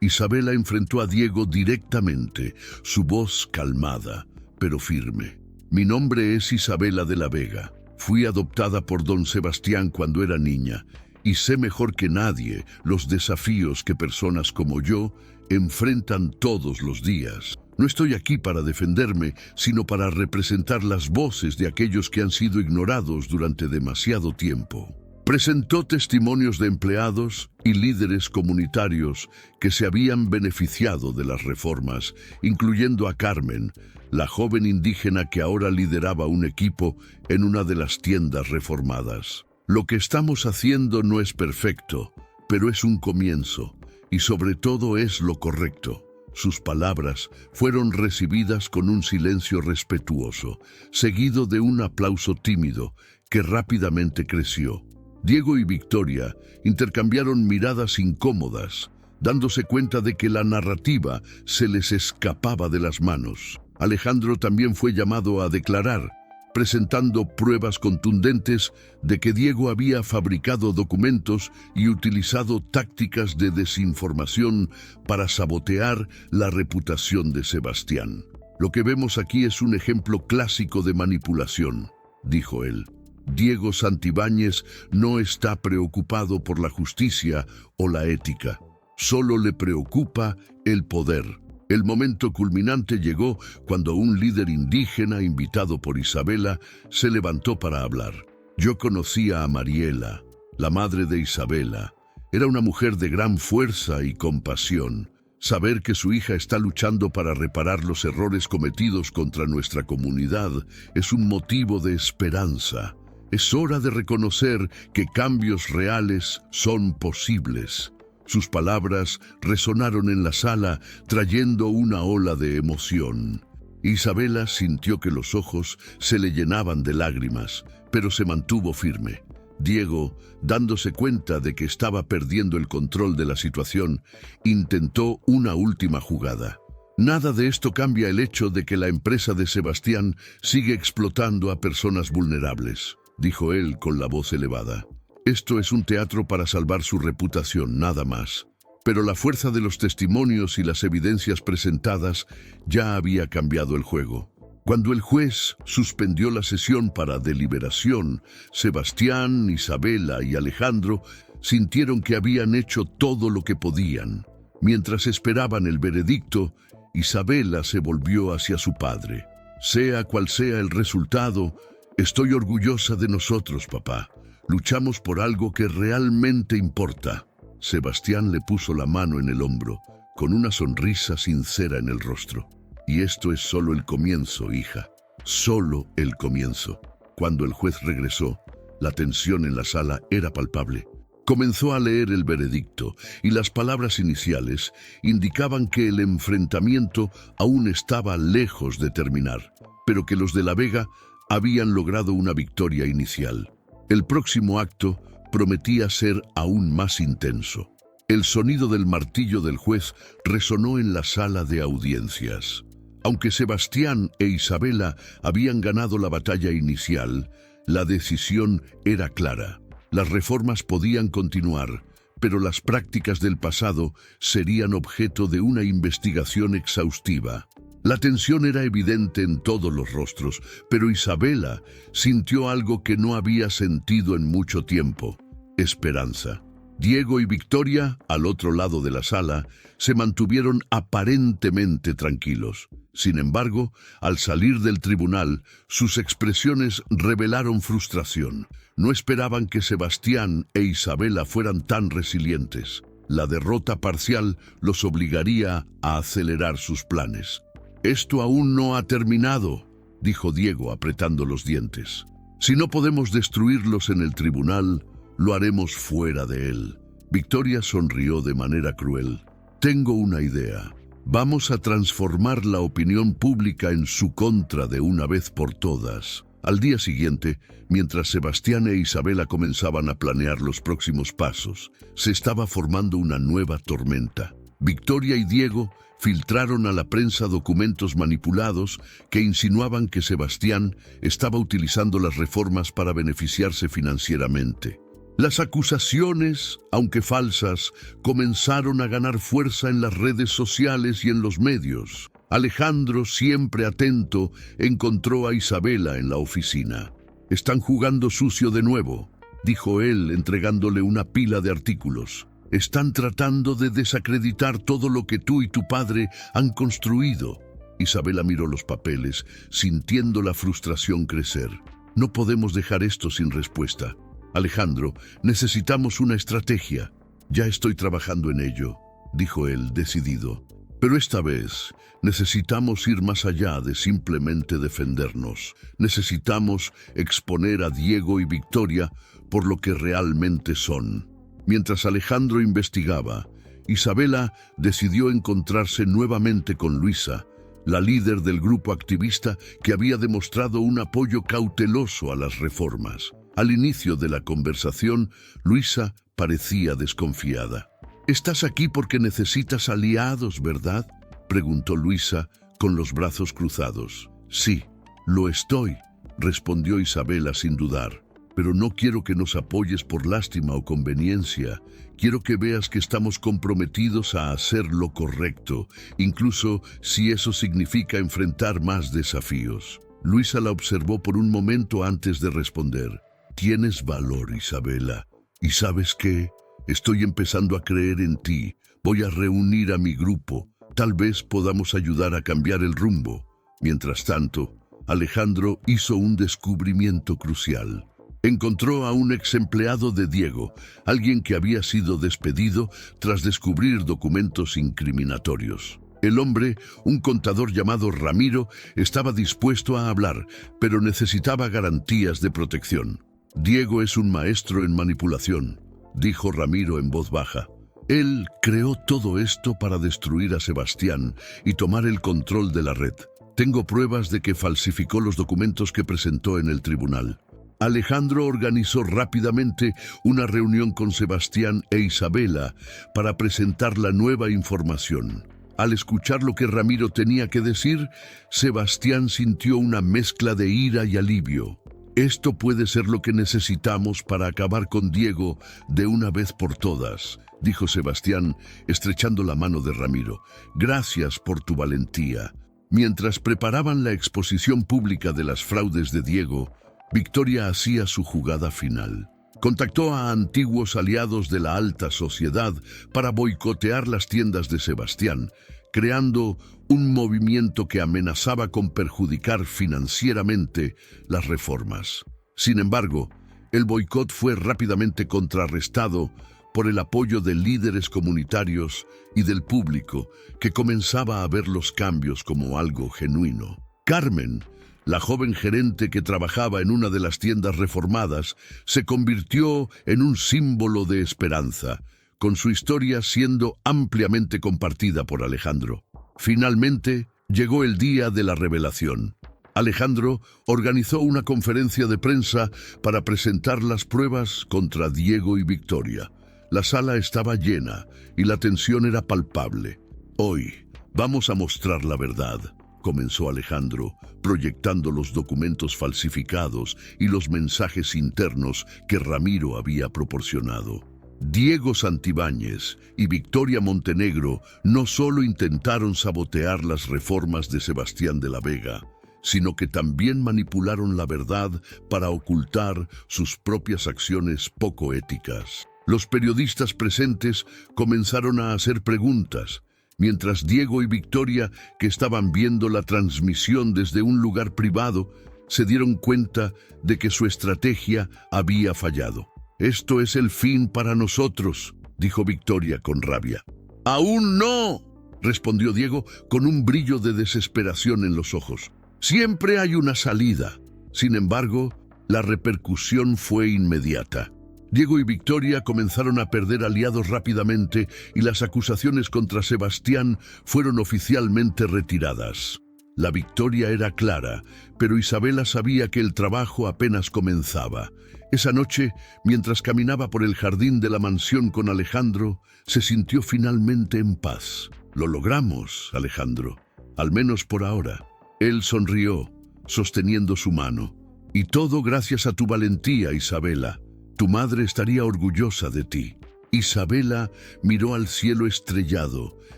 [SPEAKER 1] Isabela enfrentó a Diego directamente, su voz calmada, pero firme. «Mi nombre es Isabela de la Vega. Fui adoptada por don Sebastián cuando era niña, y sé mejor que nadie los desafíos que personas como yo enfrentan todos los días. No estoy aquí para defenderme, sino para representar las voces de aquellos que han sido ignorados durante demasiado tiempo». Presentó testimonios de empleados y líderes comunitarios que se habían beneficiado de las reformas, incluyendo a Carmen, la joven indígena que ahora lideraba un equipo en una de las tiendas reformadas. Lo que estamos haciendo no es perfecto, pero es un comienzo, y sobre todo es lo correcto. Sus palabras fueron recibidas con un silencio respetuoso, seguido de un aplauso tímido que rápidamente creció. Diego y Victoria intercambiaron miradas incómodas, dándose cuenta de que la narrativa se les escapaba de las manos. Alejandro también fue llamado a declarar, presentando pruebas contundentes de que Diego había fabricado documentos y utilizado tácticas de desinformación para sabotear la reputación de Sebastián. Lo que vemos aquí es un ejemplo clásico de manipulación, dijo él. Diego Santibáñez no está preocupado por la justicia o la ética. Solo le preocupa el poder. El momento culminante llegó cuando un líder indígena, invitado por Isabela, se levantó para hablar. Yo conocía a Mariela, la madre de Isabela. Era una mujer de gran fuerza y compasión. Saber que su hija está luchando para reparar los errores cometidos contra nuestra comunidad es un motivo de esperanza. Es hora de reconocer que cambios reales son posibles. Sus palabras resonaron en la sala, trayendo una ola de emoción. Isabela sintió que los ojos se le llenaban de lágrimas, pero se mantuvo firme. Diego, dándose cuenta de que estaba perdiendo el control de la situación, intentó una última jugada. Nada de esto cambia el hecho de que la empresa de Sebastián sigue explotando a personas vulnerables, dijo él con la voz elevada. Esto es un teatro para salvar su reputación, nada más. Pero la fuerza de los testimonios y las evidencias presentadas ya había cambiado el juego. Cuando el juez suspendió la sesión para deliberación, Sebastián, Isabela y Alejandro sintieron que habían hecho todo lo que podían. Mientras esperaban el veredicto, Isabela se volvió hacia su padre. Sea cual sea el resultado, estoy orgullosa de nosotros, papá. Luchamos por algo que realmente importa. Sebastián le puso la mano en el hombro, con una sonrisa sincera en el rostro. Y esto es solo el comienzo, hija. Solo el comienzo. Cuando el juez regresó, la tensión en la sala era palpable. Comenzó a leer el veredicto, y las palabras iniciales indicaban que el enfrentamiento aún estaba lejos de terminar, pero que los de La Vega habían logrado una victoria inicial. El próximo acto prometía ser aún más intenso. El sonido del martillo del juez resonó en la sala de audiencias. Aunque Sebastián e Isabela habían ganado la batalla inicial, la decisión era clara. Las reformas podían continuar, pero las prácticas del pasado serían objeto de una investigación exhaustiva. La tensión era evidente en todos los rostros, pero Isabela sintió algo que no había sentido en mucho tiempo: esperanza. Diego y Victoria, al otro lado de la sala, se mantuvieron aparentemente tranquilos. Sin embargo, al salir del tribunal, sus expresiones revelaron frustración. No esperaban que Sebastián e Isabela fueran tan resilientes. La derrota parcial los obligaría a acelerar sus planes. «Esto aún no ha terminado», dijo Diego apretando los dientes. «Si no podemos destruirlos en el tribunal, lo haremos fuera de él». Victoria sonrió de manera cruel. «Tengo una idea. Vamos a transformar la opinión pública en su contra de una vez por todas». Al día siguiente, mientras Sebastián e Isabela comenzaban a planear los próximos pasos, se estaba formando una nueva tormenta. Victoria y Diego filtraron a la prensa documentos manipulados que insinuaban que Sebastián estaba utilizando las reformas para beneficiarse financieramente. Las acusaciones, aunque falsas, comenzaron a ganar fuerza en las redes sociales y en los medios. Alejandro, siempre atento, encontró a Isabela en la oficina. «Están jugando sucio de nuevo», dijo él, entregándole una pila de artículos. «Están tratando de desacreditar todo lo que tú y tu padre han construido». Isabela miró los papeles, sintiendo la frustración crecer. «No podemos dejar esto sin respuesta. Alejandro, necesitamos una estrategia». «Ya estoy trabajando en ello», dijo él, decidido. «Pero esta vez necesitamos ir más allá de simplemente defendernos. Necesitamos exponer a Diego y Victoria por lo que realmente son». Mientras Alejandro investigaba, Isabela decidió encontrarse nuevamente con Luisa, la líder del grupo activista que había demostrado un apoyo cauteloso a las reformas. Al inicio de la conversación, Luisa parecía desconfiada. «Estás aquí porque necesitas aliados, ¿verdad?», preguntó Luisa con los brazos cruzados. «Sí, lo estoy», respondió Isabela sin dudar. pero no quiero que nos apoyes por lástima o conveniencia. Quiero que veas que estamos comprometidos a hacer lo correcto, incluso si eso significa enfrentar más desafíos. Luisa la observó por un momento antes de responder. Tienes valor, Isabela. ¿Y sabes qué? Estoy empezando a creer en ti. Voy a reunir a mi grupo. Tal vez podamos ayudar a cambiar el rumbo. Mientras tanto, Alejandro hizo un descubrimiento crucial. Encontró a un ex empleado de Diego, alguien que había sido despedido tras descubrir documentos incriminatorios. El hombre, un contador llamado Ramiro, estaba dispuesto a hablar, pero necesitaba garantías de protección. Diego es un maestro en manipulación, dijo Ramiro en voz baja. Él creó todo esto para destruir a Sebastián y tomar el control de la red. Tengo pruebas de que falsificó los documentos que presentó en el tribunal. Alejandro organizó rápidamente una reunión con Sebastián e Isabela para presentar la nueva información. Al escuchar lo que Ramiro tenía que decir, Sebastián sintió una mezcla de ira y alivio. Esto puede ser lo que necesitamos para acabar con Diego de una vez por todas, dijo Sebastián, estrechando la mano de Ramiro. Gracias por tu valentía. Mientras preparaban la exposición pública de las fraudes de Diego, Victoria hacía su jugada final. Contactó a antiguos aliados de la alta sociedad para boicotear las tiendas de Sebastián, creando un movimiento que amenazaba con perjudicar financieramente las reformas. Sin embargo, el boicot fue rápidamente contrarrestado por el apoyo de líderes comunitarios y del público, que comenzaba a ver los cambios como algo genuino. Carmen, la joven gerente que trabajaba en una de las tiendas reformadas, se convirtió en un símbolo de esperanza, con su historia siendo ampliamente compartida por Alejandro. Finalmente, llegó el día de la revelación. Alejandro organizó una conferencia de prensa para presentar las pruebas contra Diego y Victoria. La sala estaba llena y la tensión era palpable. Hoy vamos a mostrar la verdad, comenzó Alejandro, proyectando los documentos falsificados y los mensajes internos que Ramiro había proporcionado. Diego Santibáñez y Victoria Montenegro no solo intentaron sabotear las reformas de Sebastián de la Vega, sino que también manipularon la verdad para ocultar sus propias acciones poco éticas. Los periodistas presentes comenzaron a hacer preguntas, mientras Diego y Victoria, que estaban viendo la transmisión desde un lugar privado, se dieron cuenta de que su estrategia había fallado. «Esto es el fin para nosotros», dijo Victoria con rabia. «¡Aún no!», respondió Diego con un brillo de desesperación en los ojos. «Siempre hay una salida». Sin embargo, la repercusión fue inmediata. Diego y Victoria comenzaron a perder aliados rápidamente y las acusaciones contra Sebastián fueron oficialmente retiradas. La victoria era clara, pero Isabela sabía que el trabajo apenas comenzaba. Esa noche, mientras caminaba por el jardín de la mansión con Alejandro, se sintió finalmente en paz. «Lo logramos, Alejandro, al menos por ahora». Él sonrió, sosteniendo su mano. «Y todo gracias a tu valentía, Isabela. Tu madre estaría orgullosa de ti». Isabela miró al cielo estrellado,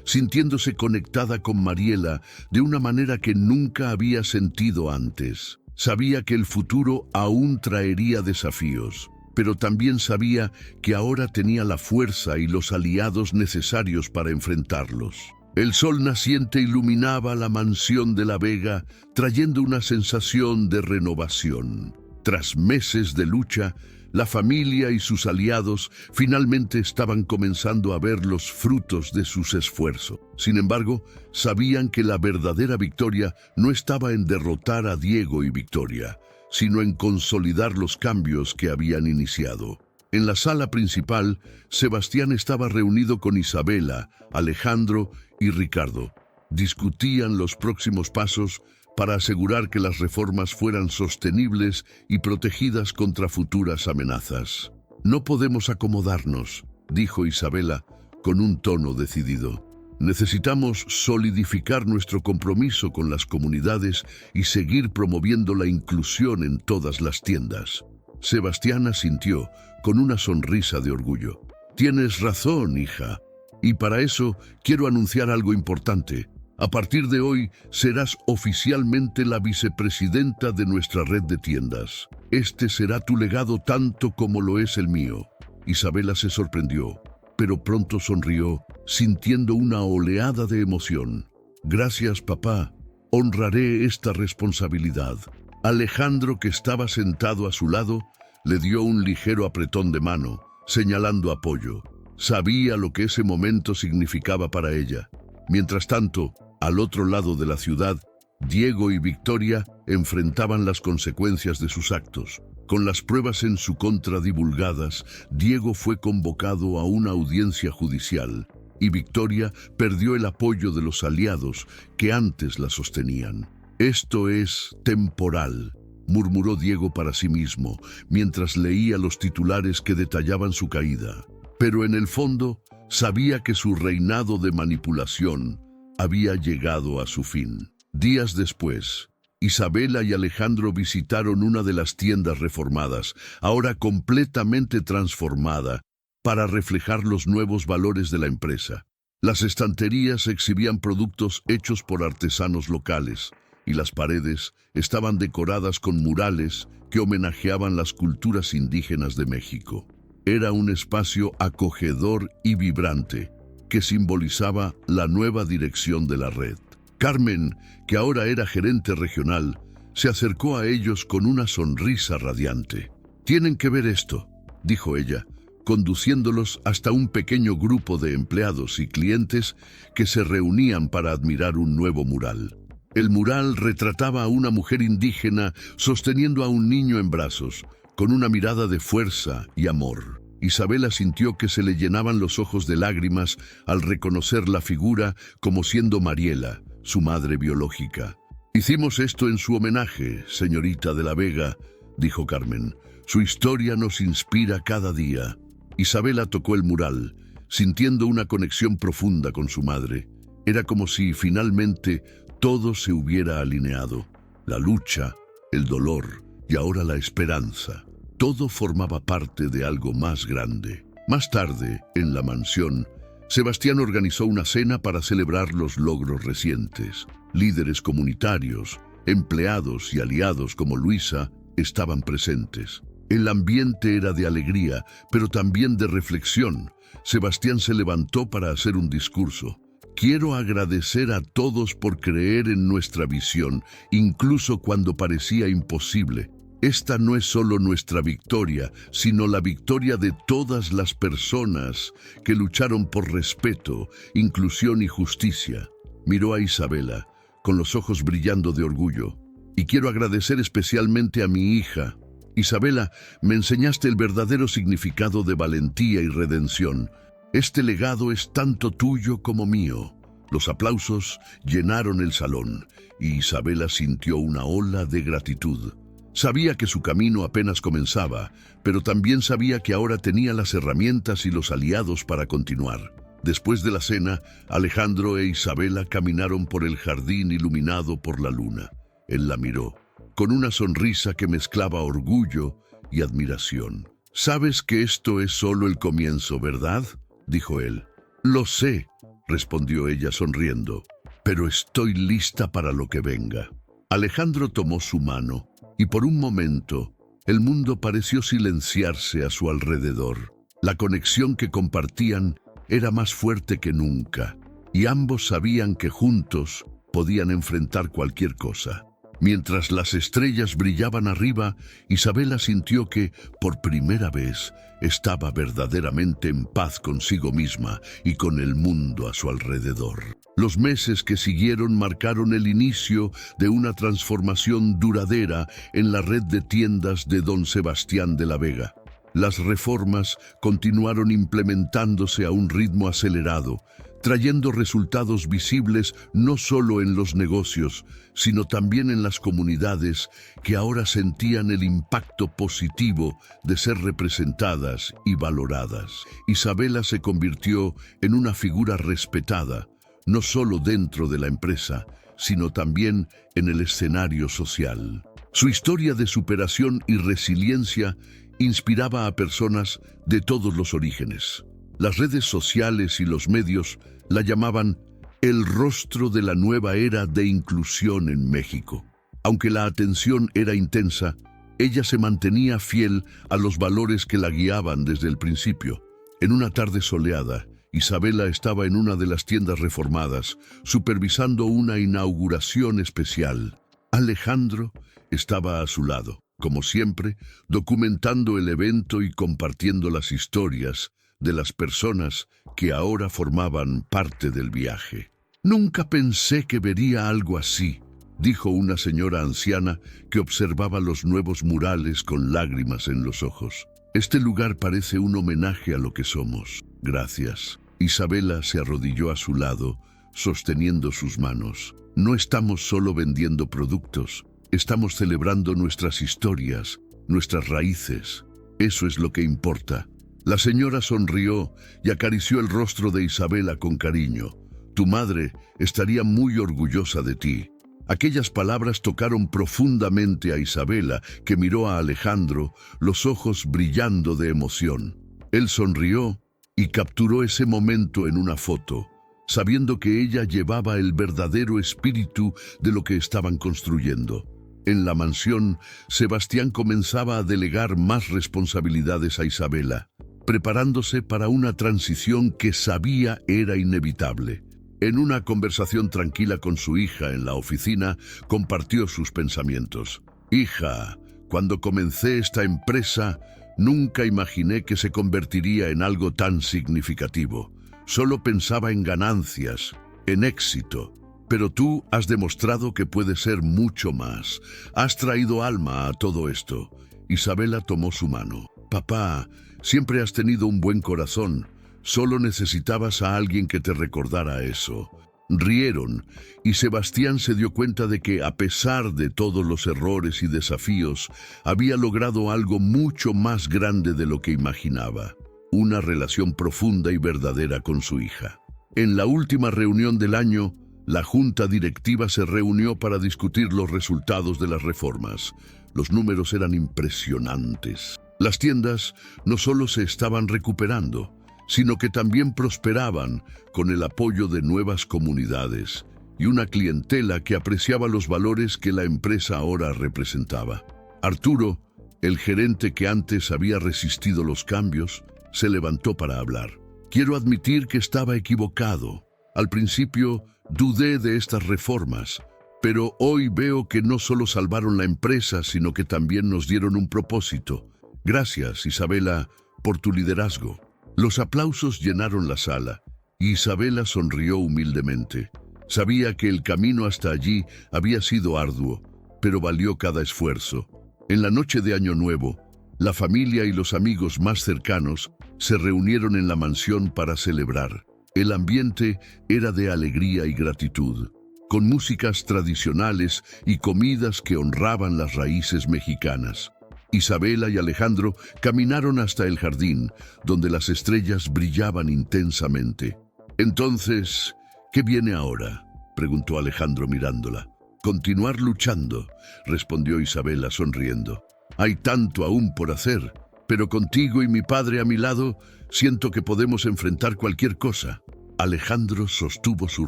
[SPEAKER 1] sintiéndose conectada con Mariela de una manera que nunca había sentido antes. Sabía que el futuro aún traería desafíos, pero también sabía que ahora tenía la fuerza y los aliados necesarios para enfrentarlos. El sol naciente iluminaba la mansión de la Vega, trayendo una sensación de renovación. Tras meses de lucha, la familia y sus aliados finalmente estaban comenzando a ver los frutos de sus esfuerzos. Sin embargo, sabían que la verdadera victoria no estaba en derrotar a Diego y Victoria, sino en consolidar los cambios que habían iniciado. En la sala principal, Sebastián estaba reunido con Isabela, Alejandro y Ricardo. Discutían los próximos pasos para asegurar que las reformas fueran sostenibles y protegidas contra futuras amenazas. «No podemos acomodarnos», dijo Isabela con un tono decidido. «Necesitamos solidificar nuestro compromiso con las comunidades y seguir promoviendo la inclusión en todas las tiendas». Sebastián asintió con una sonrisa de orgullo. Tienes razón, hija. Y para eso quiero anunciar algo importante. A partir de hoy serás oficialmente la vicepresidenta de nuestra red de tiendas. Este será tu legado tanto como lo es el mío. Isabela se sorprendió, pero pronto sonrió, sintiendo una oleada de emoción. Gracias, papá. Honraré esta responsabilidad. Alejandro, que estaba sentado a su lado, le dio un ligero apretón de mano, señalando apoyo. Sabía lo que ese momento significaba para ella. Mientras tanto, al otro lado de la ciudad, Diego y Victoria enfrentaban las consecuencias de sus actos. Con las pruebas en su contra divulgadas, Diego fue convocado a una audiencia judicial y Victoria perdió el apoyo de los aliados que antes la sostenían. Esto es temporal, murmuró Diego para sí mismo, mientras leía los titulares que detallaban su caída. Pero en el fondo, sabía que su reinado de manipulación había llegado a su fin. Días después, Isabela y Alejandro visitaron una de las tiendas reformadas, ahora completamente transformada, para reflejar los nuevos valores de la empresa. Las estanterías exhibían productos hechos por artesanos locales, y las paredes estaban decoradas con murales que homenajeaban las culturas indígenas de México. Era un espacio acogedor y vibrante, que simbolizaba la nueva dirección de la red. Carmen, que ahora era gerente regional, se acercó a ellos con una sonrisa radiante. «Tienen que ver esto», dijo ella, conduciéndolos hasta un pequeño grupo de empleados y clientes que se reunían para admirar un nuevo mural. El mural retrataba a una mujer indígena sosteniendo a un niño en brazos, con una mirada de fuerza y amor. Isabela sintió que se le llenaban los ojos de lágrimas al reconocer la figura como siendo Mariela, su madre biológica. «Hicimos esto en su homenaje, señorita de la Vega», dijo Carmen. «Su historia nos inspira cada día». Isabela tocó el mural, sintiendo una conexión profunda con su madre. Era como si finalmente todo se hubiera alineado. La lucha, el dolor y ahora la esperanza. Todo formaba parte de algo más grande. Más tarde, en la mansión, Sebastián organizó una cena para celebrar los logros recientes. Líderes comunitarios, empleados y aliados como Luisa estaban presentes. El ambiente era de alegría, pero también de reflexión. Sebastián se levantó para hacer un discurso. «Quiero agradecer a todos por creer en nuestra visión, incluso cuando parecía imposible. Esta no es solo nuestra victoria, sino la victoria de todas las personas que lucharon por respeto, inclusión y justicia». Miró a Isabela, con los ojos brillando de orgullo. «Y quiero agradecer especialmente a mi hija. Isabela, me enseñaste el verdadero significado de valentía y redención. Este legado es tanto tuyo como mío». Los aplausos llenaron el salón y Isabela sintió una ola de gratitud. Sabía que su camino apenas comenzaba, pero también sabía que ahora tenía las herramientas y los aliados para continuar. Después de la cena, Alejandro e Isabela caminaron por el jardín iluminado por la luna. Él la miró, con una sonrisa que mezclaba orgullo y admiración. «Sabes que esto es solo el comienzo, ¿verdad?», dijo él. «Lo sé», respondió ella sonriendo, «pero estoy lista para lo que venga». Alejandro tomó su mano, y por un momento, el mundo pareció silenciarse a su alrededor. La conexión que compartían era más fuerte que nunca, y ambos sabían que juntos podían enfrentar cualquier cosa. Mientras las estrellas brillaban arriba, Isabela sintió que, por primera vez, estaba verdaderamente en paz consigo misma y con el mundo a su alrededor. Los meses que siguieron marcaron el inicio de una transformación duradera en la red de tiendas de Don Sebastián de la Vega. Las reformas continuaron implementándose a un ritmo acelerado, trayendo resultados visibles no solo en los negocios, sino también en las comunidades que ahora sentían el impacto positivo de ser representadas y valoradas. Isabela se convirtió en una figura respetada, no solo dentro de la empresa, sino también en el escenario social. Su historia de superación y resiliencia inspiraba a personas de todos los orígenes. Las redes sociales y los medios la llamaban el rostro de la nueva era de inclusión en México. Aunque la atención era intensa, ella se mantenía fiel a los valores que la guiaban desde el principio. En una tarde soleada, Isabela estaba en una de las tiendas reformadas, supervisando una inauguración especial. Alejandro estaba a su lado, como siempre, documentando el evento y compartiendo las historias de las personas que ahora formaban parte del viaje. «Nunca pensé que vería algo así», dijo una señora anciana que observaba los nuevos murales con lágrimas en los ojos. «Este lugar parece un homenaje a lo que somos. Gracias». Isabela se arrodilló a su lado, sosteniendo sus manos. «No estamos solo vendiendo productos, estamos celebrando nuestras historias, nuestras raíces. Eso es lo que importa». La señora sonrió y acarició el rostro de Isabela con cariño. «Tu madre estaría muy orgullosa de ti». Aquellas palabras tocaron profundamente a Isabela, que miró a Alejandro, los ojos brillando de emoción. Él sonrió y capturó ese momento en una foto, sabiendo que ella llevaba el verdadero espíritu de lo que estaban construyendo. En la mansión, Sebastián comenzaba a delegar más responsabilidades a Isabela, preparándose para una transición que sabía era inevitable. En una conversación tranquila con su hija en la oficina, compartió sus pensamientos. «Hija, cuando comencé esta empresa, nunca imaginé que se convertiría en algo tan significativo. Solo pensaba en ganancias, en éxito. Pero tú has demostrado que puede ser mucho más. Has traído alma a todo esto». Isabela tomó su mano. «Papá, siempre has tenido un buen corazón. Solo necesitabas a alguien que te recordara eso». Rieron, y Sebastián se dio cuenta de que, a pesar de todos los errores y desafíos, había logrado algo mucho más grande de lo que imaginaba: una relación profunda y verdadera con su hija. En la última reunión del año, la junta directiva se reunió para discutir los resultados de las reformas. Los números eran impresionantes. Las tiendas no solo se estaban recuperando, sino que también prosperaban con el apoyo de nuevas comunidades y una clientela que apreciaba los valores que la empresa ahora representaba. Arturo, el gerente que antes había resistido los cambios, se levantó para hablar. «Quiero admitir que estaba equivocado. Al principio dudé de estas reformas, pero hoy veo que no solo salvaron la empresa, sino que también nos dieron un propósito. Gracias, Isabela, por tu liderazgo». Los aplausos llenaron la sala, y Isabela sonrió humildemente. Sabía que el camino hasta allí había sido arduo, pero valió cada esfuerzo. En la noche de Año Nuevo, la familia y los amigos más cercanos se reunieron en la mansión para celebrar. El ambiente era de alegría y gratitud, con músicas tradicionales y comidas que honraban las raíces mexicanas. Isabela y Alejandro caminaron hasta el jardín, donde las estrellas brillaban intensamente. «Entonces, ¿qué viene ahora?», preguntó Alejandro mirándola. «Continuar luchando», respondió Isabela sonriendo. «Hay tanto aún por hacer, pero contigo y mi padre a mi lado, siento que podemos enfrentar cualquier cosa». Alejandro sostuvo su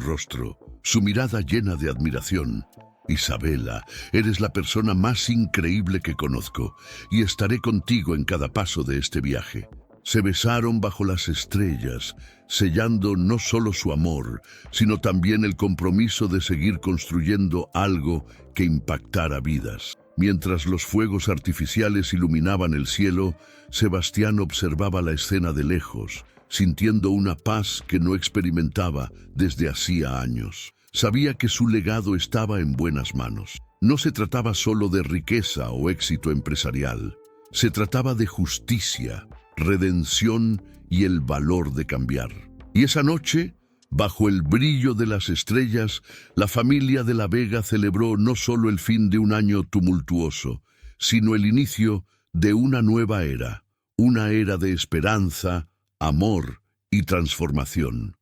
[SPEAKER 1] rostro, su mirada llena de admiración. «Isabela, eres la persona más increíble que conozco, y estaré contigo en cada paso de este viaje». Se besaron bajo las estrellas, sellando no solo su amor, sino también el compromiso de seguir construyendo algo que impactara vidas. Mientras los fuegos artificiales iluminaban el cielo, Sebastián observaba la escena de lejos, sintiendo una paz que no experimentaba desde hacía años. Sabía que su legado estaba en buenas manos. No se trataba solo de riqueza o éxito empresarial. Se trataba de justicia, redención y el valor de cambiar. Y esa noche, bajo el brillo de las estrellas, la familia de la Vega celebró no solo el fin de un año tumultuoso, sino el inicio de una nueva era, una era de esperanza, amor y transformación.